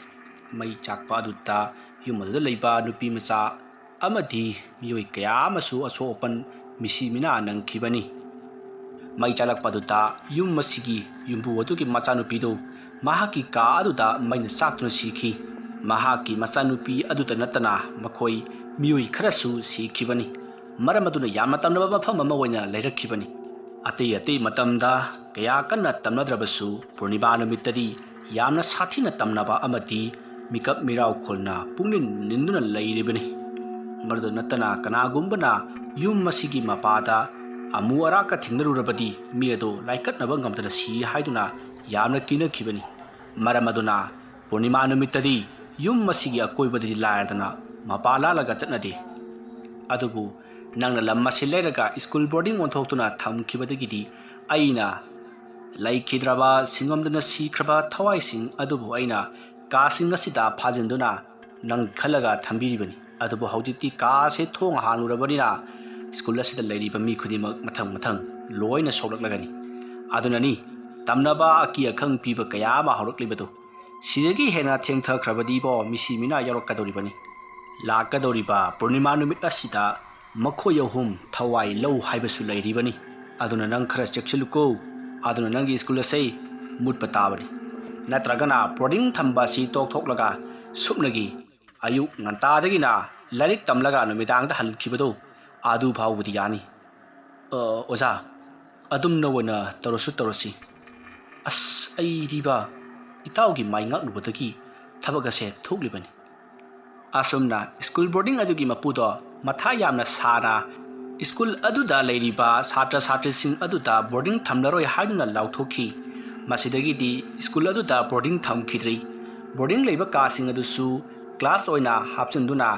S1: ꯃꯩ ꯆꯥꯛꯄ ꯑꯗꯨꯗ ꯌꯨꯝ ꯑꯗꯨꯗ ꯂꯩꯕ ꯅꯨꯄꯤ ꯃꯆꯥ ꯑꯃꯗꯤ ꯃꯤꯑꯣꯏ ꯀꯌꯥ ꯑꯃꯁꯨ ꯑꯁꯣꯛ ꯑꯄꯟ ꯃꯤꯁꯤ ꯃꯤꯅꯥ ꯅꯪꯈꯤꯕꯅꯤ꯫ ꯃꯩ ꯆꯥꯛꯂꯛꯄ ꯑꯗꯨꯗ ꯌꯨꯝ ꯑꯁꯤꯒꯤ ꯌꯨꯝꯕꯨ ꯑꯗꯨꯒꯤ ꯃꯆꯥꯅꯨꯄꯤꯗꯨ ꯃꯍꯥꯛꯀꯤ ꯀꯥ ꯑꯗꯨꯗ ꯃꯩꯅ ꯆꯥꯛꯇꯨꯅ ꯁꯤꯈꯤ꯫ ꯃꯍꯥꯛꯀꯤ ꯃꯆꯥꯅꯨꯄꯤ ꯑꯗꯨꯇ ꯅꯠꯇꯅ ꯃꯈꯣꯏ ꯃꯤꯑꯣꯏ ꯈꯔꯁꯨ ꯁꯤꯈꯤꯕꯅꯤ꯫ ꯃꯔꯝ ꯑꯗꯨꯅ ꯌꯥꯝꯅ ꯇꯝꯅꯕ ꯃꯐꯝ ꯑꯃ ꯑꯣꯏꯅ ꯂꯩꯔꯛꯈꯤꯕꯅꯤ꯫ ꯑꯇꯩ ꯃꯇꯝꯗ ꯀꯌꯥ ꯀꯟꯅ ꯇꯝꯅꯗ꯭ꯔꯕꯁꯨ ꯄꯨꯔꯅꯤꯃꯥ ꯅꯨꯃꯤꯠꯇꯗꯤ ꯌꯥꯝꯅ ꯁꯥꯊꯤꯅ ꯇꯝꯅꯕ ꯑꯃꯗꯤ ꯃꯤꯀꯞ ꯃꯤꯔꯥꯎꯈꯣꯜꯅ ꯄꯨꯛꯅꯤꯟ ꯅꯤꯟꯗꯨꯅ ꯂꯩꯔꯤꯕꯅꯤ꯫ ꯃꯗꯨꯗ ꯅꯠꯇꯅ ꯀꯅꯥꯒꯨꯝꯕꯅ ꯌꯨꯝ ꯑꯁꯤꯒꯤ ꯃꯄꯥꯗ ꯑꯃꯨ ꯑꯔꯥꯛꯀ ꯊꯦꯡꯅꯔꯨꯔꯕꯗꯤ ꯃꯤ ꯑꯗꯨ ꯂꯥꯏꯀꯠꯅꯕ ꯉꯝꯗꯅ ꯁꯤ ꯍꯥꯏꯗꯨꯅ ꯌꯥꯝꯅ ꯀꯤꯅꯈꯤꯕꯅꯤ꯫ ꯃꯔꯝ ꯑꯗꯨꯅ ꯄꯨꯔꯅꯤꯃꯥ ꯅꯨꯃꯤꯠꯇꯗꯤ ꯌꯨꯝ ꯑꯁꯤꯒꯤ ꯑꯀꯣꯏꯕꯗꯗꯤ ꯂꯥꯏꯔꯗꯅ ꯃꯄꯥ ꯂꯥꯜꯂꯒ ꯆꯠꯅꯗꯦ꯫ ꯑꯗꯨꯕꯨ ꯅꯪꯅ ꯂꯝ ꯑꯁꯤ ꯂꯩꯔꯒ ꯁ꯭ꯀꯨꯜ ꯕꯣꯔꯗꯤꯡ ꯑꯣꯟꯊꯣꯛꯇꯨꯅ ꯊꯝꯈꯤꯕꯗꯒꯤꯗꯤ ꯑꯩꯅ ꯂꯩꯈꯤꯗ꯭ꯔꯕ ꯁꯤꯡꯉꯝꯗꯅ ꯁꯤꯈ꯭ꯔꯕ ꯊꯋꯥꯏꯁꯤꯡ ꯑꯗꯨꯕꯨ ꯑꯩꯅ ꯀꯥꯁꯤꯡ ꯑꯁꯤꯗ ꯐꯥꯖꯤꯟꯗꯨꯅ ꯅꯪ ꯈꯜꯂꯒ ꯊꯝꯕꯤꯔꯤꯕꯅꯤ꯫ ꯑꯗꯨꯕꯨ ꯍꯧꯖꯤꯛꯇꯤ ꯀꯥ ꯑꯁꯤ ꯊꯣꯡ ꯍꯥꯡꯂꯨꯔꯕꯅꯤꯅ ꯁ꯭ꯀꯨꯜ ꯑꯁꯤꯗ ꯂꯩꯔꯤꯕ ꯃꯤ ꯈꯨꯗꯤꯡꯃꯛ ꯃꯊꯪ ꯂꯣꯏꯅ ꯁꯣꯛꯂꯛꯂꯒꯅꯤ꯫ ꯑꯗꯨꯅꯅꯤ ꯇꯝꯅꯕ ꯑꯀꯤ ꯑꯈꯪ ꯄꯤꯕ ꯀꯌా ꯑꯃ ꯍꯧꯔꯛꯂꯤꯕꯗꯨ꯫ ꯁꯤꯗꯒꯤ ꯍꯦꯟꯅ ꯊꯦꯡꯊꯈ꯭ꯔꯕꯗꯤꯕꯣ ꯃꯤꯁꯤ ꯃꯤꯅꯥ ꯌꯥꯎꯔꯛꯀꯗꯧꯔꯤꯕꯅꯤ꯫ ꯂꯥꯛꯀꯗꯧꯔꯤꯕ ꯄꯨꯔꯅꯤꯃꯥ ꯅꯨꯃꯤꯠ ꯑꯁꯤꯗ ꯃꯈꯣꯏ ꯑꯍꯨꯝ ꯊꯋꯥꯏ ꯂꯧ ꯍꯥꯏꯕꯁꯨ ꯂꯩꯔꯤꯕꯅꯤ꯫ ꯑꯗꯨꯅ ꯅꯪ ꯈꯔ ꯆꯦꯛꯁꯤꯜꯂꯨꯀꯣ꯫ ꯑꯗꯨꯅ ꯅꯪꯒꯤ ꯁ꯭ꯀꯨꯜ ꯑꯁꯤ ꯃꯨꯠꯄ ꯇꯥꯕꯅꯤ꯫ ꯅꯠꯇ꯭ꯔꯒꯅ ꯕꯣꯔꯗꯤꯡ ꯊꯝꯕ ꯑꯁꯤ ꯇꯣꯛꯊꯣꯛꯂꯒ ꯁꯨꯞꯅꯒꯤ ꯑꯌꯨꯛ ꯉꯟꯇꯥꯗꯒꯤꯅ ꯂꯥꯏꯔꯤꯛ ꯇꯝꯂꯒ ꯅꯨꯃꯤꯗꯥꯡꯗ ꯍꯟꯈꯤꯕꯗꯣ ꯑꯗꯨ ꯐꯥꯎꯕꯗꯤ ꯌꯥꯅꯤ꯫ ꯑꯣꯖꯥ, ꯑꯗꯨꯝꯅ ꯑꯣꯏꯅ ꯇꯧꯔꯁꯤ꯫ ꯑꯩꯗꯤꯕ ꯏꯇꯥꯎꯒꯤ ꯃꯥꯏ ꯉꯥꯛꯂꯨꯕꯗꯒꯤ ꯊꯕꯛ ꯑꯁꯦ ꯊꯣꯛꯂꯤꯕꯅꯤ꯫ ꯑꯁꯨꯝꯅ ꯁ꯭ꯀꯨꯜ ꯕꯣꯔꯗꯤꯡ ꯑꯗꯨꯒꯤ ꯃꯄꯨꯗꯣ ꯃꯊꯥ ꯌꯥꯝꯅ ꯁꯥꯅ ꯁ꯭ꯀꯨꯜ ꯑꯗꯨꯗ ꯂꯩꯔꯤꯕ ꯁꯥꯇ꯭ꯔ ꯁꯥꯇ꯭ꯔꯤꯁꯤꯡ ꯑꯗꯨꯗ ꯕꯣꯔꯗꯤꯡ ꯊꯝꯂꯔꯣꯏ ꯍꯥꯏꯗꯨꯅ ꯂꯥꯎꯊꯣꯛꯈꯤ꯫ ꯃꯁꯤꯗꯒꯤꯗꯤ ꯁ꯭ꯀꯨꯜ ꯑꯗꯨꯗ ꯕꯣꯔꯗꯤꯡ ꯊꯝꯈꯤꯗ꯭ꯔꯤ꯫ ꯕꯣꯔꯗꯤꯡ ꯂꯩꯕ ꯀꯥꯁꯤꯡ ꯑꯗꯨꯁꯨ ꯀ꯭ꯂꯥꯁ ꯑꯣꯏꯅ ꯍꯥꯞꯆꯤꯟꯗꯨꯅ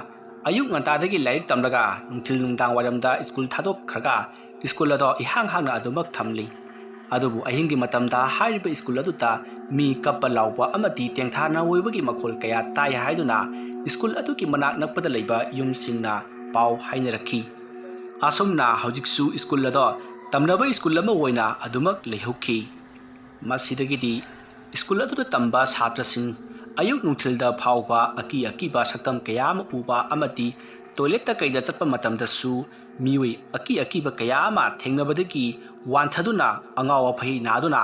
S1: ꯑꯌꯨꯛ ꯉꯟꯇꯥꯗꯒꯤ ꯂꯥꯏꯔꯤꯛ ꯇꯝꯂꯒ ꯅꯨꯡꯊꯤꯜ ꯅꯨꯡꯗꯥꯡ ꯋꯥꯏꯔꯝꯗ ꯁ꯭ꯀꯨꯜ ꯊꯥꯗꯣꯛꯈ꯭ꯔꯒ ꯁ꯭ꯀꯨꯜ ꯑꯗꯣ ꯏꯍꯥꯡ ꯍꯥꯡꯅ ꯑꯗꯨꯃꯛ ꯊꯝꯂꯤ꯫ ꯑꯗꯨꯕꯨ ꯑꯍꯤꯡꯒꯤ ꯃꯇꯝꯗ ꯍꯥꯏꯔꯤꯕ ꯁ꯭ꯀꯨꯜ ꯑꯗꯨꯗ ꯃꯤ ꯀꯞꯄ ꯂꯥꯎꯕ ꯑꯃꯗꯤ ꯇꯦꯡꯊꯥ ꯅꯥꯋꯣꯏꯕꯒꯤ ꯃꯈꯣꯜ ꯀꯌా ꯇꯥꯏ ꯍꯥꯏꯗꯨꯅ ꯁ꯭ꯀꯨꯜ ꯑꯗꯨꯒꯤ ꯃꯅꯥꯛ ꯅꯛꯄꯗ ꯂꯩꯕ ꯌꯨꯝꯁꯤꯡꯅ ꯄꯥꯎ ꯍꯥꯏꯅꯔꯛꯈꯤ꯫ ꯑꯁꯨꯝꯅ ꯍꯧꯖꯤꯛꯁꯨ ꯁ꯭ꯀꯨꯜ ꯑꯗꯣ ꯇꯝꯅꯕ ꯁ꯭ꯀꯨꯜ ꯑꯃ ꯑꯣꯏꯅ ꯑꯗꯨꯃꯛ ꯂꯩꯍꯧꯈꯤ꯫ ꯃꯁꯤꯗꯒꯤꯗꯤ ꯁ꯭ꯀꯨꯜ ꯑꯗꯨꯗ ꯇꯝꯕ ꯁꯥꯇ꯭ꯔꯁꯤꯡ ꯑꯌꯨꯛ ꯅꯨꯡꯊꯤꯜꯗ ꯐꯥꯎꯕ ꯑꯀꯤꯕ ꯁꯛꯇꯝ ꯀꯌꯥ ꯑꯃ ꯎꯕ ꯑꯃꯗꯤ ꯇꯣꯏꯂꯦꯠꯇ ꯀꯩꯗ ꯆꯠꯄ ꯃꯇꯝꯗꯁꯨ ꯃꯤꯑꯣꯏ ꯑꯀꯤꯕ ꯀꯌꯥ ꯑꯃ ꯊꯦꯡꯅꯕꯗꯒꯤ ꯋꯥꯟꯊꯗꯨꯅ ꯑꯉꯥꯎ ꯑꯐꯩ ꯅꯥꯗꯨꯅ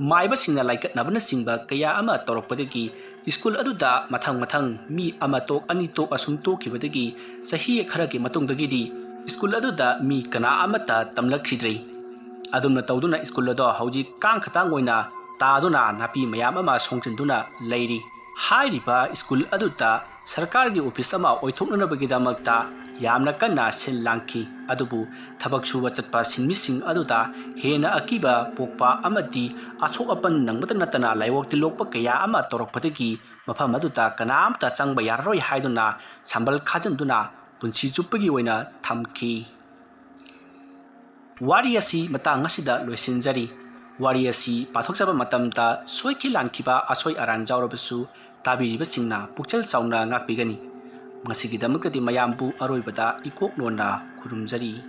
S1: ꯃꯥꯏꯕꯁꯤꯡꯅ ꯂꯥꯏꯀꯠꯅꯕꯅꯆꯤꯡꯕ ꯀꯌꯥ ꯑꯃ ꯇꯧꯔꯛꯄꯗꯒꯤ ꯁ꯭ꯀꯨꯜ ꯑꯗꯨꯗ ꯃꯊꯪ ꯃꯤ ꯑꯃ ꯇꯣꯛ ꯑꯅꯤ ꯇꯣꯛ ꯑꯁꯨꯝ ꯇꯣꯛꯈꯤꯕꯗꯒꯤ ꯆꯍꯤ ꯈꯔꯒꯤ ꯃꯇꯨꯡꯗꯒꯤꯗꯤ ꯁ꯭ꯀꯨꯜ ꯑꯗꯨꯗ ꯃꯤ ꯀꯅꯥ ꯑꯃꯠꯇ ꯇꯝꯂꯛꯈꯤꯗ꯭ꯔꯦ꯫ ꯑꯗꯨꯝꯅ ꯇꯧꯗꯨꯅ ꯁ꯭ꯀꯨꯜ ꯑꯗꯣ ꯍꯧꯖꯤꯛ ꯀꯥꯡ ꯈꯇꯪ ꯑꯣꯏꯅ ꯇꯥꯗꯨꯅ ꯅꯥꯄꯤ ꯃꯌꯥꯝ ꯑꯃ ꯁꯣꯡꯖꯤꯟꯗꯨꯅ ꯂꯩꯔꯤ꯫ ꯍꯥꯏꯔꯤꯕ ꯁ꯭ꯀꯨꯜ ꯑꯗꯨꯗ ꯁꯔꯀꯥꯔꯒꯤ ꯑꯣꯐꯤꯁ ꯑꯃ ꯑꯣꯏꯊꯣꯛꯅꯅꯕꯒꯤꯗꯃꯛꯇ ꯌꯥꯝꯅ ꯀꯟꯅ ꯁꯤꯜ ꯂꯥꯡꯈꯤ, ꯑꯗꯨꯕꯨ ꯊꯕꯛ ꯁꯨꯕ ꯆꯠꯄ ꯁꯤꯟꯃꯤꯁꯤꯡ ꯑꯗꯨꯗ ꯍꯦꯟꯅ ꯑꯀꯤꯕ ꯄꯣꯛꯄ ꯑꯃꯗꯤ ꯑꯁꯣꯛ ꯑꯄꯟ ꯅꯪꯕꯇ ꯅꯠꯇꯅ ꯂꯥꯏꯑꯣꯡ ꯇꯤꯜꯂꯣꯛꯄ ꯀꯌꯥ ꯑꯃ ꯇꯧꯔꯛꯄꯗꯒꯤ ꯃꯐꯝ ꯑꯗꯨꯗ ꯀꯅꯥꯝꯇ ꯆꯪꯕ ꯌꯥꯔꯔꯣꯏ ꯍꯥꯏꯗꯨꯅ ꯁꯝꯕꯜ ꯈꯥꯖꯤꯟꯗꯨꯅ ꯄꯨꯟꯁꯤ ꯆꯨꯞꯄꯒꯤ ꯑꯣꯏꯅ ꯊꯝꯈꯤ꯫ ꯋꯥꯔꯤ ꯑꯁꯤ ꯃꯇꯥꯡ ꯑꯁꯤꯗ ꯂꯣꯏꯁꯤꯟꯖꯔꯤ꯫ ꯋꯥꯔꯤ ꯑꯁꯤ ꯄꯥꯊꯣꯛꯆꯕ ꯃꯇꯝꯗ ꯁꯣꯏꯈꯤ ꯂꯥꯟꯈꯤꯕ ꯑꯁꯣꯏ ꯑꯔꯥꯟ ꯌꯥꯎꯔꯕꯁꯨ ꯇꯥꯕꯤꯔꯤꯕꯁꯤꯡꯅ ꯄꯨꯛꯆꯦꯜ ꯆꯥꯎꯅ ꯉꯥꯛꯄꯤꯒꯅꯤ꯫ ꯉꯁꯤꯒꯤꯗꯃꯛꯇꯗꯤ ꯃꯌꯥꯝꯕꯨ ꯑꯔꯣꯏꯕꯗ ꯏꯀꯣꯛꯂꯣꯟꯅ ꯈꯨꯔꯨꯝꯖꯔꯤ꯫